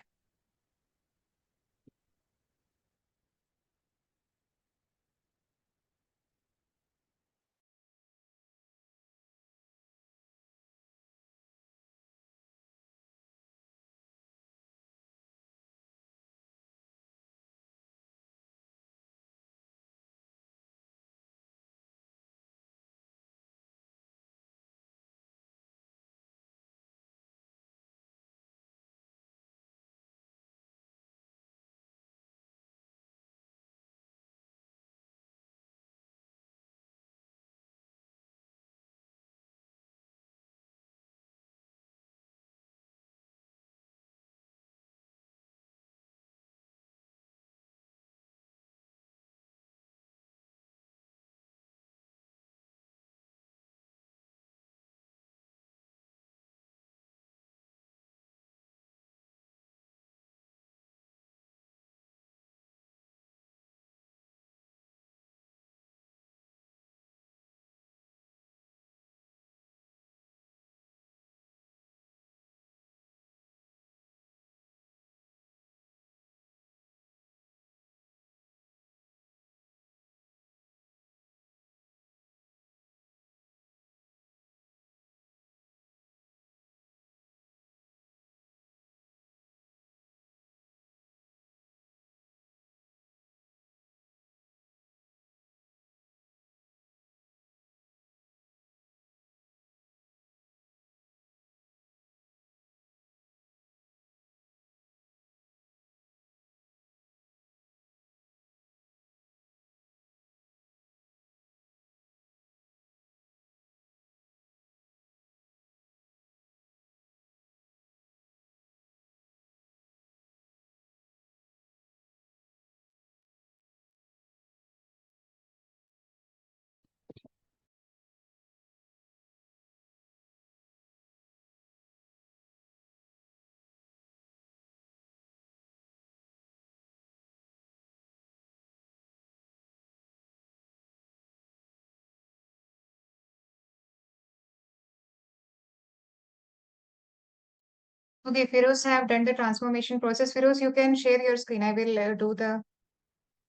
S1: Okay, Firoz have done the transformation process. Firoz, you can share your screen. I will do the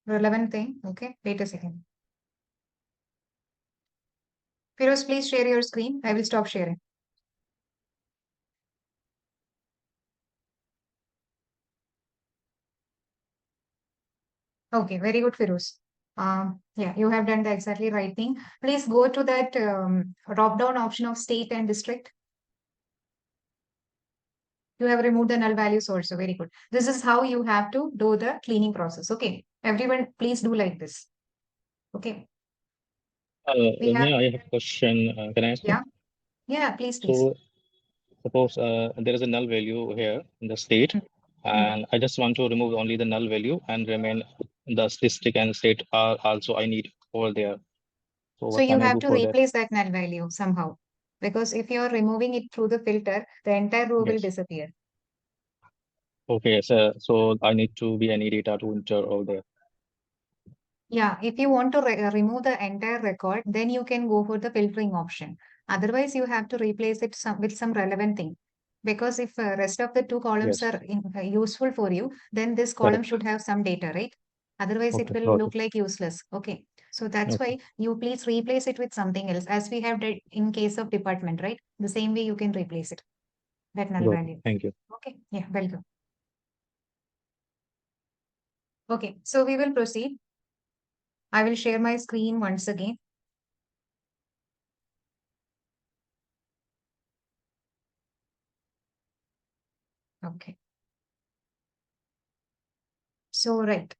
S1: relevant thing. Okay, wait a second. Firoz, please share your screen. I will stop sharing. Okay, very good, Firoz. Yeah, you have done the exactly right thing. Please go to that drop-down option of state and district. You have removed the null values also. Very good. This is how you have to do the cleaning process. Okay, everyone, please do like this. Okay, we have,
S4: I have a question. Can I ask you?
S1: yeah, please.
S4: So suppose there is a null value here in the state, and I just want to remove only the null value and remain the statistic and state are also I need over there. So
S1: So
S4: what
S1: you
S4: can I
S1: have
S4: do
S1: to
S4: for that?
S1: replace that null value somehow. Because if you are removing it through the filter, the entire row will
S4: Yes.
S1: disappear.
S4: Okay, so I need to be any data to enter over there.
S1: Yeah, if you want to remove the entire record, then you can go for the filtering option. Otherwise, you have to replace it with some relevant thing. Because if rest of the two columns
S4: Yes,
S1: are useful for you, then this column
S4: correct.
S1: should have some data, right? Otherwise, it
S4: Okay,
S1: will
S4: got
S1: look
S4: it.
S1: like useless. Okay. So that's
S4: Okay,
S1: why you please replace it with something else, as we have did in case of department, right? The same way you can replace it, that null
S4: got it.
S1: value.
S4: Thank you.
S1: Okay. Yeah, welcome. Okay, so we will proceed. I will share my screen once again. Okay. So, right.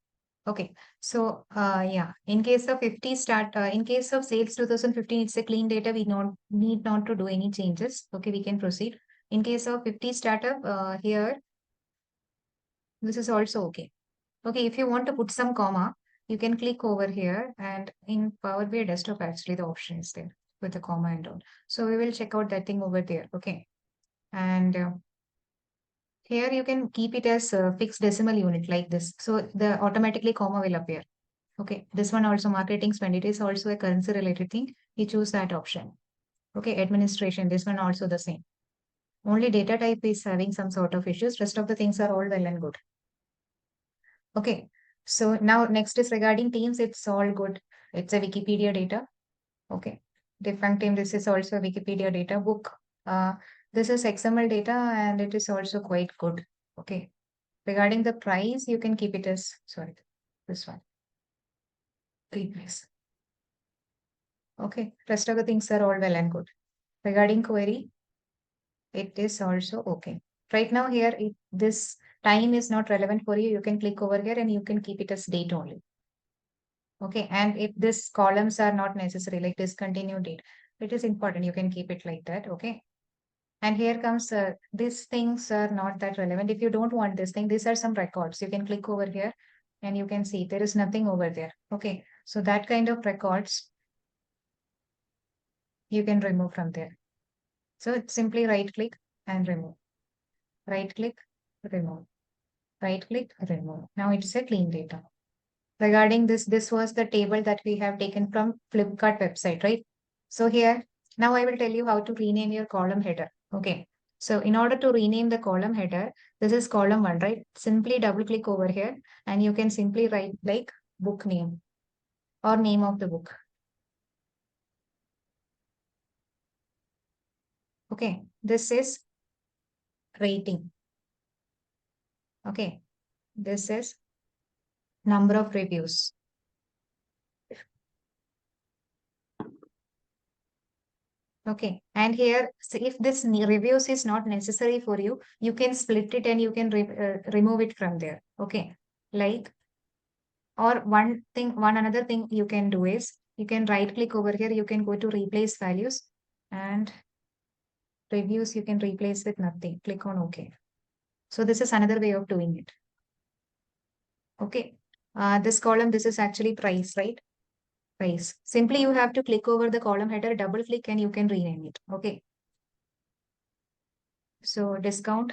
S1: Okay. So, yeah, in case of 50 start, in case of sales 2015, it's a clean data. We don't need not to do any changes. Okay, we can proceed. In case of 50 startup, here, this is also okay. Okay, if you want to put some comma, you can click over here, and in Power BI desktop, actually the option is there with the comma and all. So we will check out that thing over there. Okay. And here you can keep it as a fixed decimal unit like this. So the automatically comma will appear. Okay, this one also marketing spend. It is also a currency related thing. You choose that option. Okay, administration. This one also the same. Only data type is having some sort of issues. Rest of the things are all well and good. Okay, so now next is regarding teams. It's all good. It's a Wikipedia data. Okay, defunct team. This is also a Wikipedia data book. Uh, this is XML data and it is also quite good. Okay, regarding the price, you can keep it as, sorry, this one. Replace. Okay, rest of the things are all well and good. Regarding query, it is also okay. Right now here, this time is not relevant for you. You can click over here and you can keep it as date only. Okay, and if this columns are not necessary, like discontinued date, it is important. You can keep it like that. Okay. And here comes, these things are not that relevant. If you don't want this thing, these are some records. You can click over here and you can see there is nothing over there. Okay. So that kind of records you can remove from there. So it's simply right click and remove. Right click, remove. Right click, remove. Now it's a clean data. Regarding this was the table that we have taken from Flipkart website, right? So here, now I will tell you how to rename your column header. Okay. So in order to rename the column header, this is column 1, right? Simply double click over here and you can simply write like book name or name of the book. Okay. This is rating. Okay. This is number of reviews. Okay. And here, so if this reviews is not necessary for you, you can split it and you can remove it from there. Okay. Like, or one another thing you can do is you can right click over here. You can go to replace values and reviews. You can replace with nothing. Click on OK. So this is another way of doing it. Okay. This column, this is actually price, right? Price. Simply you have to click over the column header, double click and you can rename it. Okay. So discount.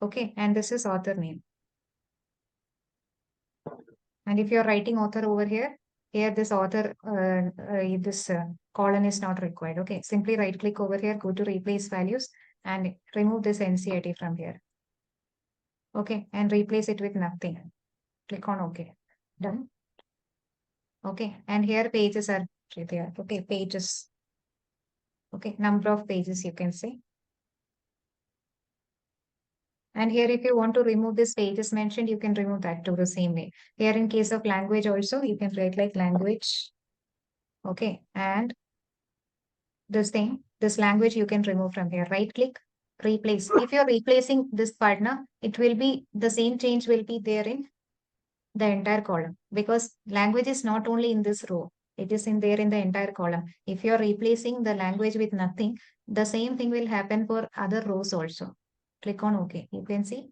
S1: Okay. And this is author name. And if you're writing author over here, here this author, this colon is not required. Okay, simply right click over here, go to replace values and remove this NCIT from here. Okay, and replace it with nothing. Click on OK. Done. Okay, and here pages are there. Okay, pages. Okay, number of pages you can say. And here, if you want to remove this pages mentioned, you can remove that too the same way. Here, in case of language also, you can write like language. Okay, and this thing, this language you can remove from here. Right click, replace. If you're replacing this partner, it will be the same change will be there in the entire column because language is not only in this row, it is in there in the entire column. If you're replacing the language with nothing, the same thing will happen for other rows also. Click on OK. You can see.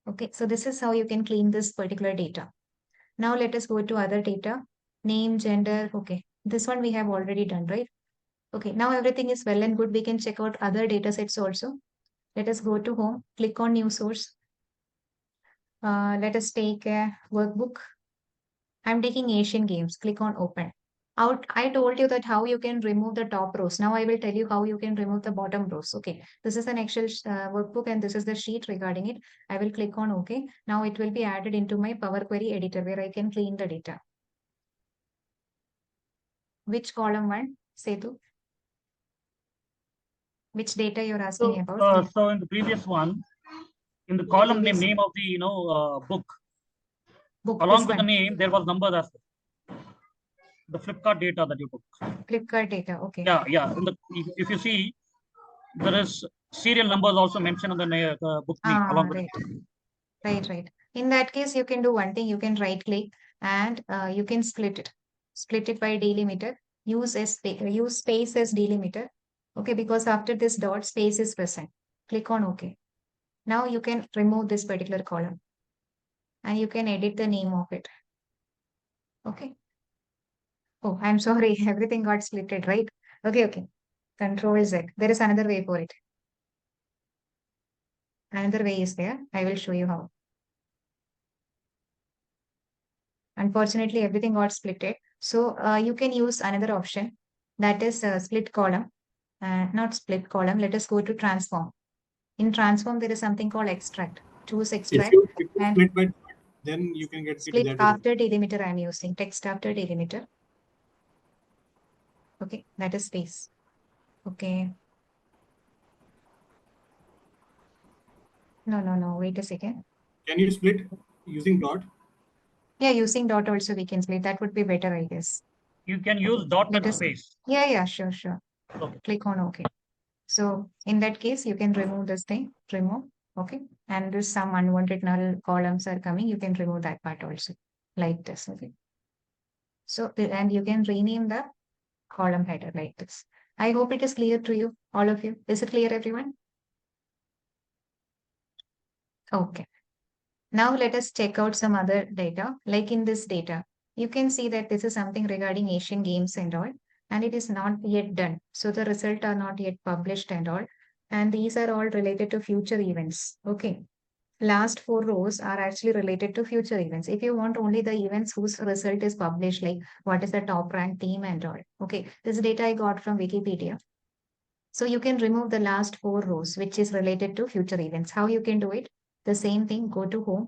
S1: Okay, so this is how you can clean this particular data. Now let us go to other data. Name, gender. Okay, this one we have already done, right? Okay, now everything is well and good. We can check out other data sets also. Let us go to home, click on new source. Let us take a workbook. I'm taking Asian Games. Click on open. Out. I told you that how you can remove the top rows. Now I will tell you how you can remove the bottom rows. Okay, this is an Excel workbook and this is the sheet regarding it. I will click on OK. Now it will be added into my Power Query editor where I can clean the data. Which column one, Setu? Which data you're asking about?
S5: So in the previous one, in the column name of the book, along with the name, there was number as the Flipkart data that you took.
S1: Flipkart data, okay.
S5: Yeah. If you see, there is serial numbers also mentioned in the book name along with
S1: Right. In that case, you can do one thing. You can right click and you can split it. Split it by delimiter. Use space as delimiter. Okay, because after this dot, space is present. Click on OK. Now you can remove this particular column and you can edit the name of it. Okay. Oh, I'm sorry. Everything got splitted, right? Okay. Control Z. There is another way for it. Another way is there. I will show you how. Unfortunately, everything got splitted. So you can use another option that is split column. Not split column. Let us go to transform. In transform, there is something called extract. Choose extract.
S6: If you split by, then you can get
S1: split after delimiter. I'm using text after delimiter. Okay, that is space. Okay. No. Wait a second.
S6: Can you split using dot?
S1: Yeah, using dot also we can split. That would be better, I guess.
S5: You can use dot with space.
S1: Yeah, sure.
S5: Okay.
S1: Click on OK. So in that case, you can remove this thing. Remove. Okay. And there's some unwanted null columns are coming. You can remove that part also like this. Okay. So, and you can rename the column header like this. I hope it is clear to you, all of you. Is it clear, everyone? Okay. Now let us check out some other data. Like in this data, you can see that this is something regarding Asian Games and all, and it is not yet done. So the results are not yet published and all. And these are all related to future events. Okay. Last 4 rows are actually related to future events. If you want only the events whose result is published, like what is the top ranked team and all. Okay. This data I got from Wikipedia. So you can remove the last 4 rows, which is related to future events. How you can do it? The same thing, go to home.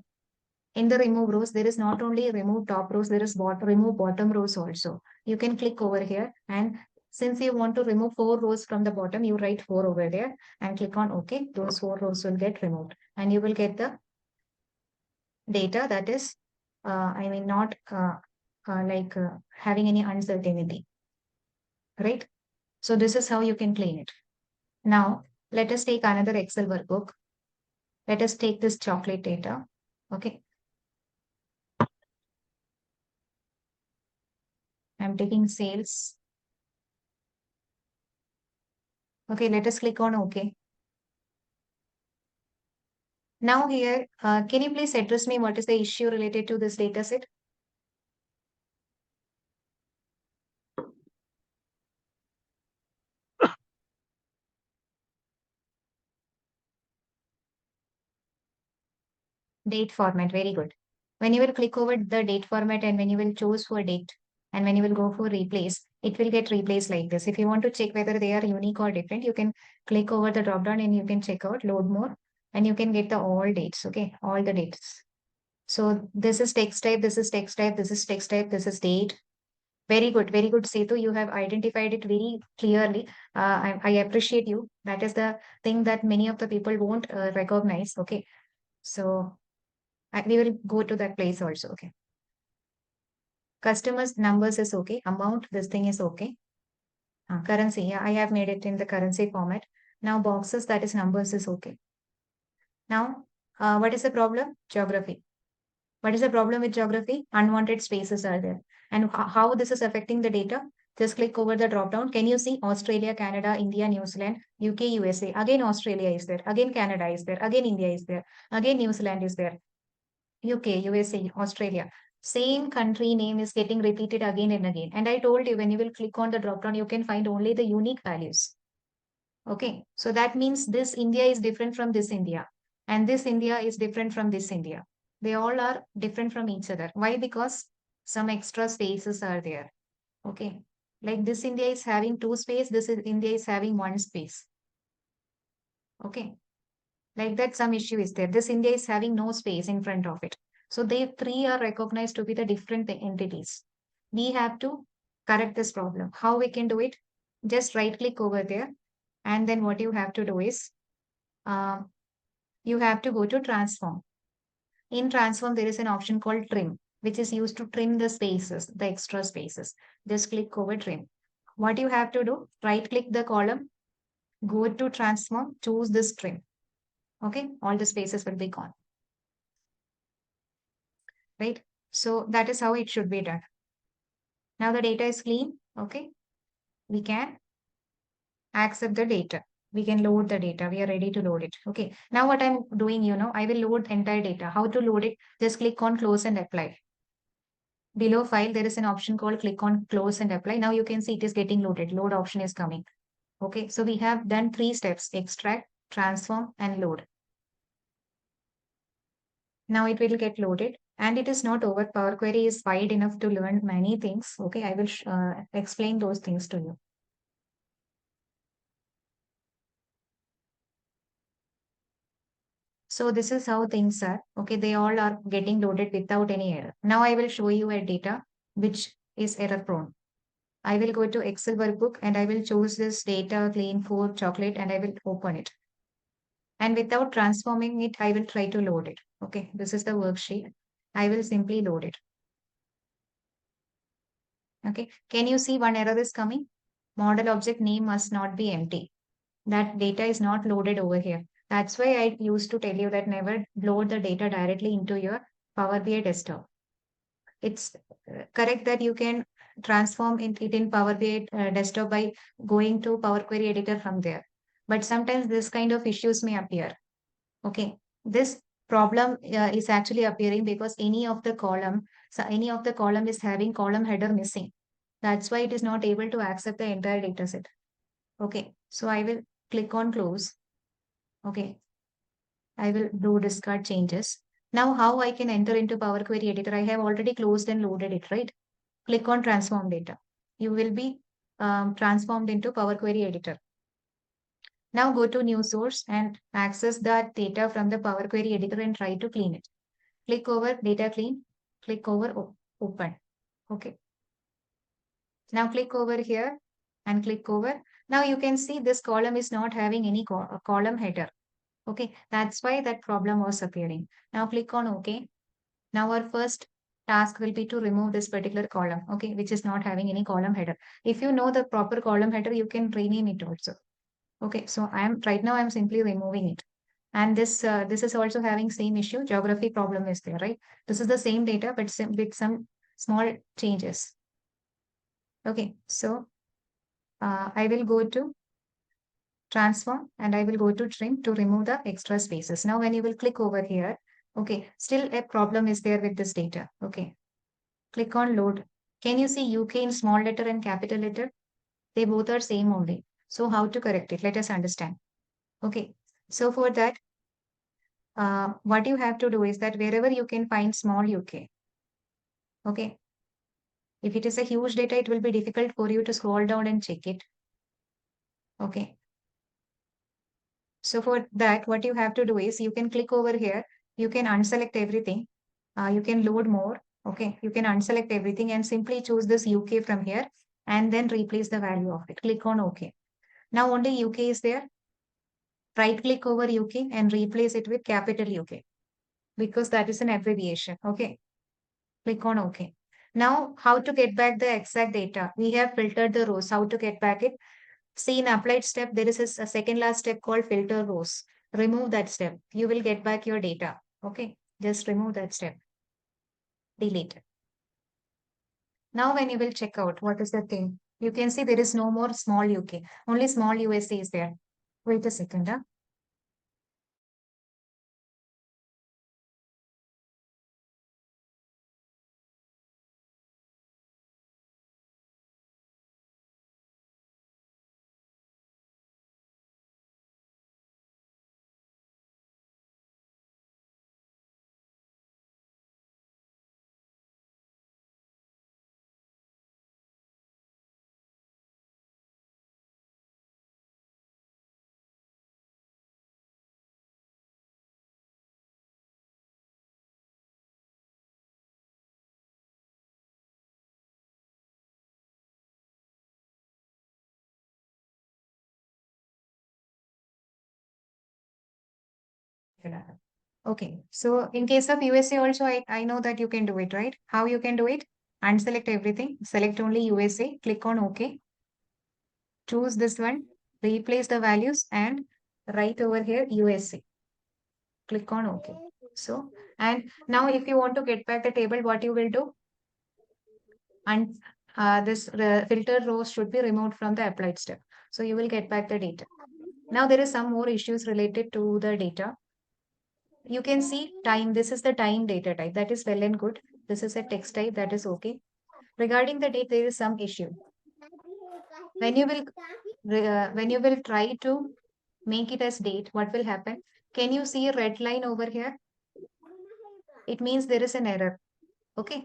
S1: In the remove rows, there is not only remove top rows, there is remove bottom rows also. You can click over here, and since you want to remove 4 rows from the bottom, you write 4 over there and click on OK. Those 4 rows will get removed and you will get the data that is, not having any uncertainty, right? So this is how you can clean it. Now, let us take another Excel workbook. Let us take this chocolate data. Okay. I'm taking sales. Okay, let us click on OK. Now here, can you please address me what is the issue related to this data set? Date format, very good. When you will click over the date format and when you will choose for date, And when you will go for replace, it will get replaced like this. If you want to check whether they are unique or different, you can click over the drop down and you can check out load more, and you can get the all dates. Okay, all the dates. So this is text type, this is text type, this is text type, this is date. Very good, Setu. You have identified it very clearly. I appreciate you. That is the thing that many of the people won't recognize. Okay, so we will go to that place also. Okay, customers numbers is okay. Amount, this thing is okay. Currency, yeah, I have made it in the currency format. Now boxes, that is numbers is okay. Now, what is the problem? Geography. What is the problem with geography? Unwanted spaces are there. And how this is affecting the data? Just click over the drop down. Can you see Australia, Canada, India, New Zealand, UK, USA? Again, Australia is there. Again, Canada is there. Again, India is there. Again, New Zealand is there. UK, USA, Australia. Same country name is getting repeated again and again. And I told you, when you will click on the drop down, you can find only the unique values. Okay, so that means this India is different from this India. And this India is different from this India. They all are different from each other. Why? Because some extra spaces are there. Okay, like this India is having 2 space, this is India is having 1 space. Okay, like that some issue is there. This India is having no space in front of it. So they 3 are recognized to be the different entities. We have to correct this problem. How we can do it? Just right click over there. And then what you have to do is, you have to go to transform. In transform, there is an option called trim, which is used to trim the spaces, the extra spaces. Just click over trim. What you have to do, right click the column, go to transform, choose this trim. Okay, all the spaces will be gone. Right? So that is how it should be done. Now the data is clean. Okay, we can accept the data. We can load the data. We are ready to load it. Okay. Now what I'm doing, I will load entire data. How to load it? Just click on close and apply. Below file, there is an option called click on close and apply. Now you can see it is getting loaded. Load option is coming. Okay. So we have done 3 steps: extract, transform, and load. Now it will get loaded, and it is not over. Power Query is wide enough to learn many things. Okay. I will explain those things to you. So this is how things are. Okay, they all are getting loaded without any error. Now I will show you a data which is error prone. I will go to Excel workbook and I will choose this data clean for chocolate and I will open it. And without transforming it, I will try to load it. Okay, this is the worksheet. I will simply load it. Okay, can you see one error is coming? Model object name must not be empty. That data is not loaded over here. That's why I used to tell you that never load the data directly into your Power BI desktop. It's correct that you can transform it in Power BI desktop by going to Power Query editor from there. But sometimes this kind of issues may appear. Okay, this problem is actually appearing because any of the column is having column header missing. That's why it is not able to accept the entire data set. Okay, so I will click on close. Okay, I will do discard changes. Now how I can enter into Power Query editor? I have already closed and loaded it, right? Click on transform data. You will be transformed into Power Query editor. Now go to new source and access that data from the Power Query editor and try to clean it. Click over data clean, click over open. Okay. Now click over here and click over. Now you can see this column is not having any column header. Okay, that's why that problem was appearing. Now click on OK. Now our first task will be to remove this particular column, okay, which is not having any column header. If you know the proper column header, you can rename it also. Okay, so right now I'm simply removing it. And this is also having same issue. Geography problem is there, right? This is the same data, but with some small changes. Okay, so I will go to transform and I will go to trim to remove the extra spaces. Now when you will click over here, okay, still a problem is there with this data. Okay, click on load. Can you see UK in small letter and capital letter? They both are same only. So how to correct it? Let us understand. Okay, so for that, what you have to do is that wherever you can find small UK, okay, If it is a huge data, it will be difficult for you to scroll down and check it. Okay. So for that, what you have to do is you can click over here. You can unselect everything. You can load more. Okay. You can unselect everything and simply choose this UK from here and then replace the value of it. Click on OK. Now only UK is there. Right click over UK and replace it with capital UK because that is an abbreviation. Okay. Click on OK. Now, how to get back the exact data? We have filtered the rows. How to get back it? See, in applied step, there is a second last step called filter rows. Remove that step. You will get back your data. Okay. Just remove that step. Delete. Now, when you will check out, what is the thing? You can see there is no more small UK. Only small USA is there. Wait a second. Huh? Okay, so in case of USA also, I know that you can do it, right? How you can do it? Unselect everything, select only USA, click on OK. Choose this one, replace the values and write over here USA. Click on OK. So, and now if you want to get back the table, what you will do? And this filter rows should be removed from the applied step. So you will get back the data. Now there is some more issues related to the data. You can see time. This is the time data type. That is well and good. This is a text type. That is okay. Regarding the date, there is some issue. When you will try to make it as date, what will happen? Can you see a red line over here? It means there is an error. Okay.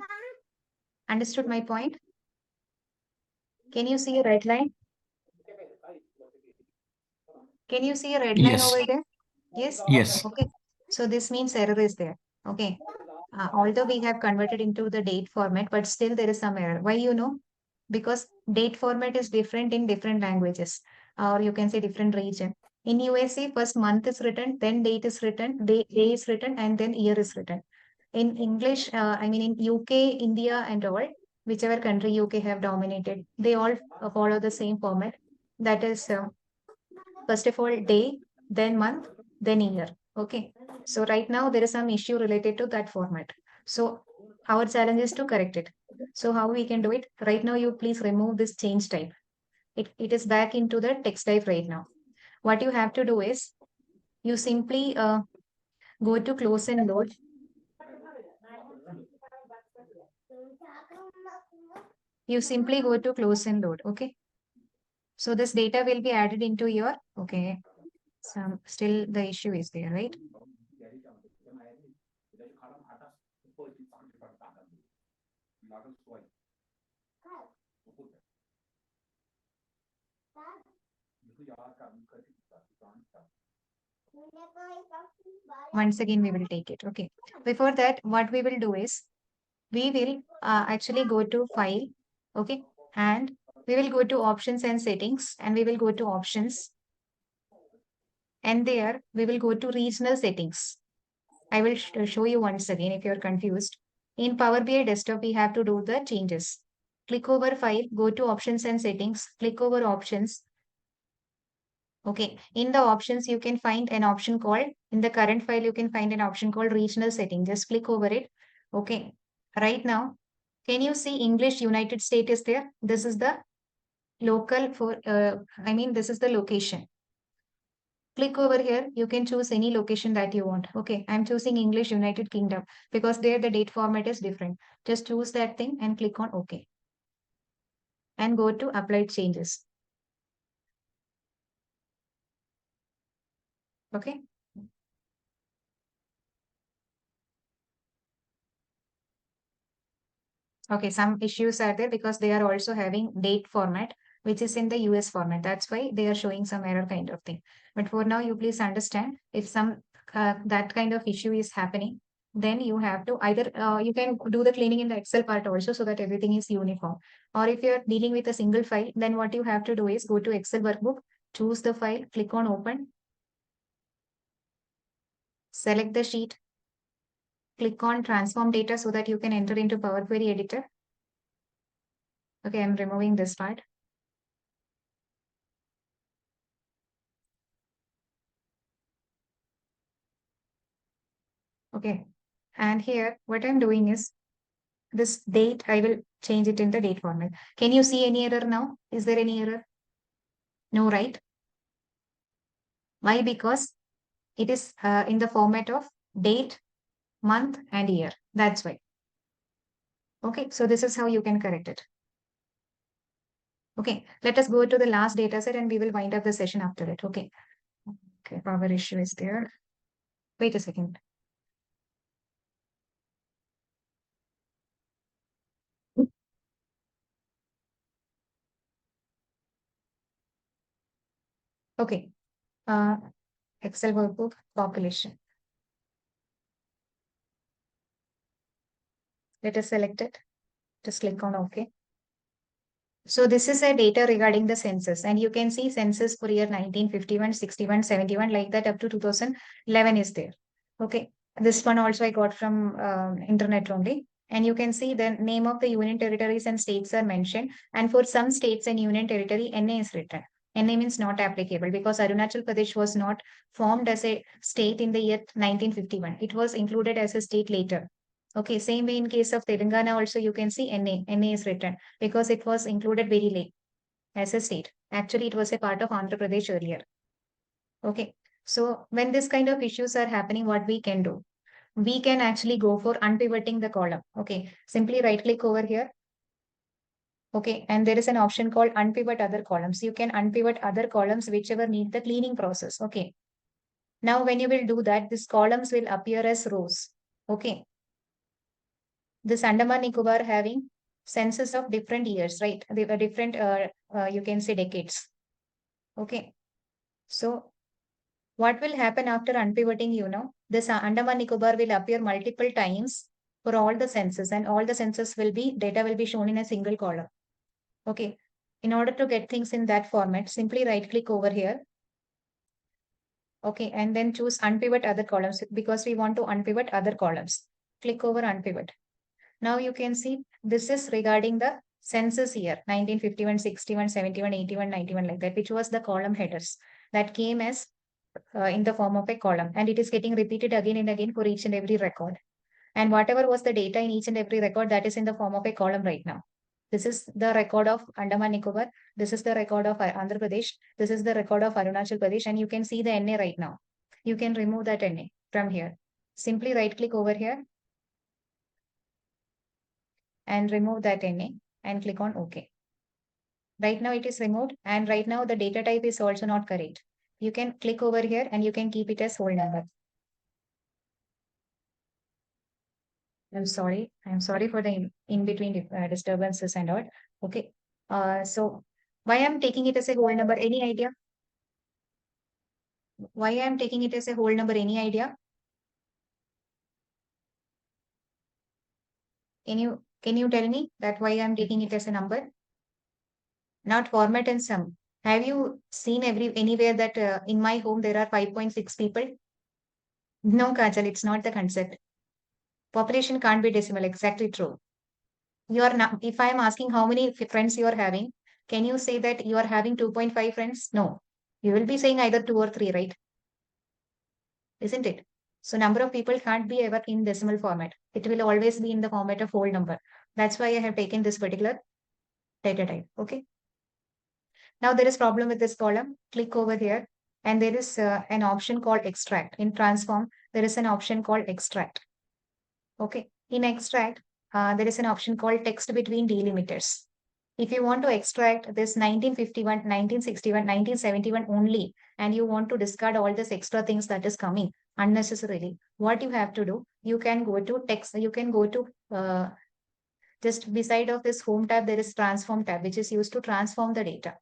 S1: Understood my point? Can you see a red line? Can you see a red line
S7: Yes.
S1: over there? Yes?
S7: Yes.
S1: Okay. So this means error is there. Okay. Although we have converted into the date format, but still there is some error. Why you know? Because date format is different in different languages, or you can say different region. In USA, first month is written, then date is written, day is written, and then year is written. In English, I mean in UK, India, and all, whichever country UK have dominated, they all follow the same format. That is, first of all, day, then month, then year. Okay. So right now there is some issue related to that format. So our challenge is to correct it. So how we can do it? Right now, you please remove this change type. It is back into the text type right now. What you have to do is you simply go to close and load. You simply go to close and load. Okay. So this data will be added into your, okay. Still the issue is there, right? Once again, we will take it. Okay. Before that, what we will do is we will actually go to file. Okay. And we will go to options and settings and we will go to options. And there we will go to regional settings. I will show you once again if you're confused. In Power BI desktop, we have to do the changes. Click over file, go to options and settings, click over options. Okay, in the options, you can find an option called, in the current file, you can find an option called regional setting. Just click over it. Okay, right now, can you see English United States is there? This is the local for, this is the location. Click over here. You can choose any location that you want. Okay, I'm choosing English United Kingdom because there the date format is different. Just choose that thing and click on OK. And go to applied changes. Okay. Okay, some issues are there because they are also having date format, which is in the US format. That's why they are showing some error kind of thing. But for now, you please understand if some that kind of issue is happening, then you have to either you can do the cleaning in the Excel part also so that everything is uniform. Or if you're dealing with a single file, then what you have to do is go to Excel workbook, choose the file, click on open, select the sheet, click on transform data so that you can enter into Power Query editor. Okay, I'm removing this part. Okay, and here what I'm doing is this date, I will change it in the date format. Can you see any error now? Is there any error? No, right? Why? Because it is in the format of date, month, and year. That's why. Okay, so this is how you can correct it. Okay, let us go to the last data set and we will wind up the session after it. Okay. Okay, power issue is there. Wait a second. Okay, Excel workbook population. Let us select it. Just click on OK. So this is a data regarding the census, and you can see census for year 1951, 61, 71, like that up to 2011 is there. Okay, this one also I got from internet only. And you can see the name of the union territories and states are mentioned. And for some states and union territory, NA is written. NA means not applicable because Arunachal Pradesh was not formed as a state in the year 1951. It was included as a state later. Okay, same way in case of Telangana also you can see NA is written because it was included very late as a state. Actually, it was a part of Andhra Pradesh earlier. Okay, so when this kind of issues are happening, what we can do? We can actually go for unpivoting the column. Okay, simply right click over here. Okay, and there is an option called unpivot other columns. You can unpivot other columns whichever need the cleaning process. Okay, now when you will do that, these columns will appear as rows. Okay, this Andaman Nicobar having census of different years, right? They were different, you can say decades. Okay. So what will happen after unpivoting, this Andaman Nicobar will appear multiple times for all the census, and all the census data will be shown in a single column. Okay. In order to get things in that format, simply right click over here. Okay. And then choose unpivot other columns because we want to unpivot other columns. Click over unpivot. Now you can see this is regarding the census year 1951, 61, 71, 81, 91 like that, which was the column headers that came as in the form of a column, and it is getting repeated again and again for each and every record. And whatever was the data in each and every record, that is in the form of a column right now. This is the record of Andaman Nicobar. This is the record of Andhra Pradesh. This is the record of Arunachal Pradesh, and you can see the NA right now. You can remove that NA from here. Simply right click over here and remove that NA and click on OK. Right now it is removed, and right now the data type is also not correct. You can click over here and you can keep it as whole number. I'm sorry for the in-between disturbances and all. Okay. So why I'm taking it as a whole number? Any idea? Why I'm taking it as a whole number? Any idea? Can you tell me that why I'm taking it as a number? Not format and sum. Have you seen anywhere that in my home there are 5.6 people? No, Kajal, it's not the concept. Population can't be decimal. Exactly true. You are now, if I am asking how many friends you are having, can you say that you are having 2.5 friends? No. You will be saying either 2 or 3, right? Isn't it? So number of people can't be ever in decimal format. It will always be in the format of whole number. That's why I have taken this particular data type. Okay. Now there is problem with this column. Click over here and there is an option called extract. In transform, there is an option called extract. Okay. In extract, there is an option called text between delimiters. If you want to extract this 1951, 1961, 1971 only, and you want to discard all this extra things that is coming unnecessarily, what you have to do, you can go to text, you can go to Just beside of this home tab, there is transform tab, which is used to transform the data.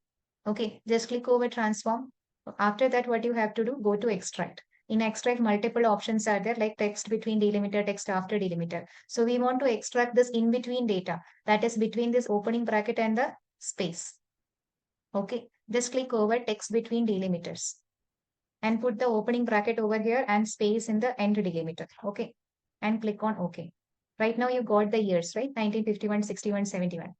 S1: Okay, just click over transform. After that, what you have to do, go to extract. In extract, multiple options are there, like text between delimiter, text after delimiter. So we want to extract this in between data, that is between this opening bracket and the space. Okay, just click over text between delimiters and put the opening bracket over here and space in the end delimiter. Okay, and click on OK. Right now you got the years, right? 1951, 61, 71.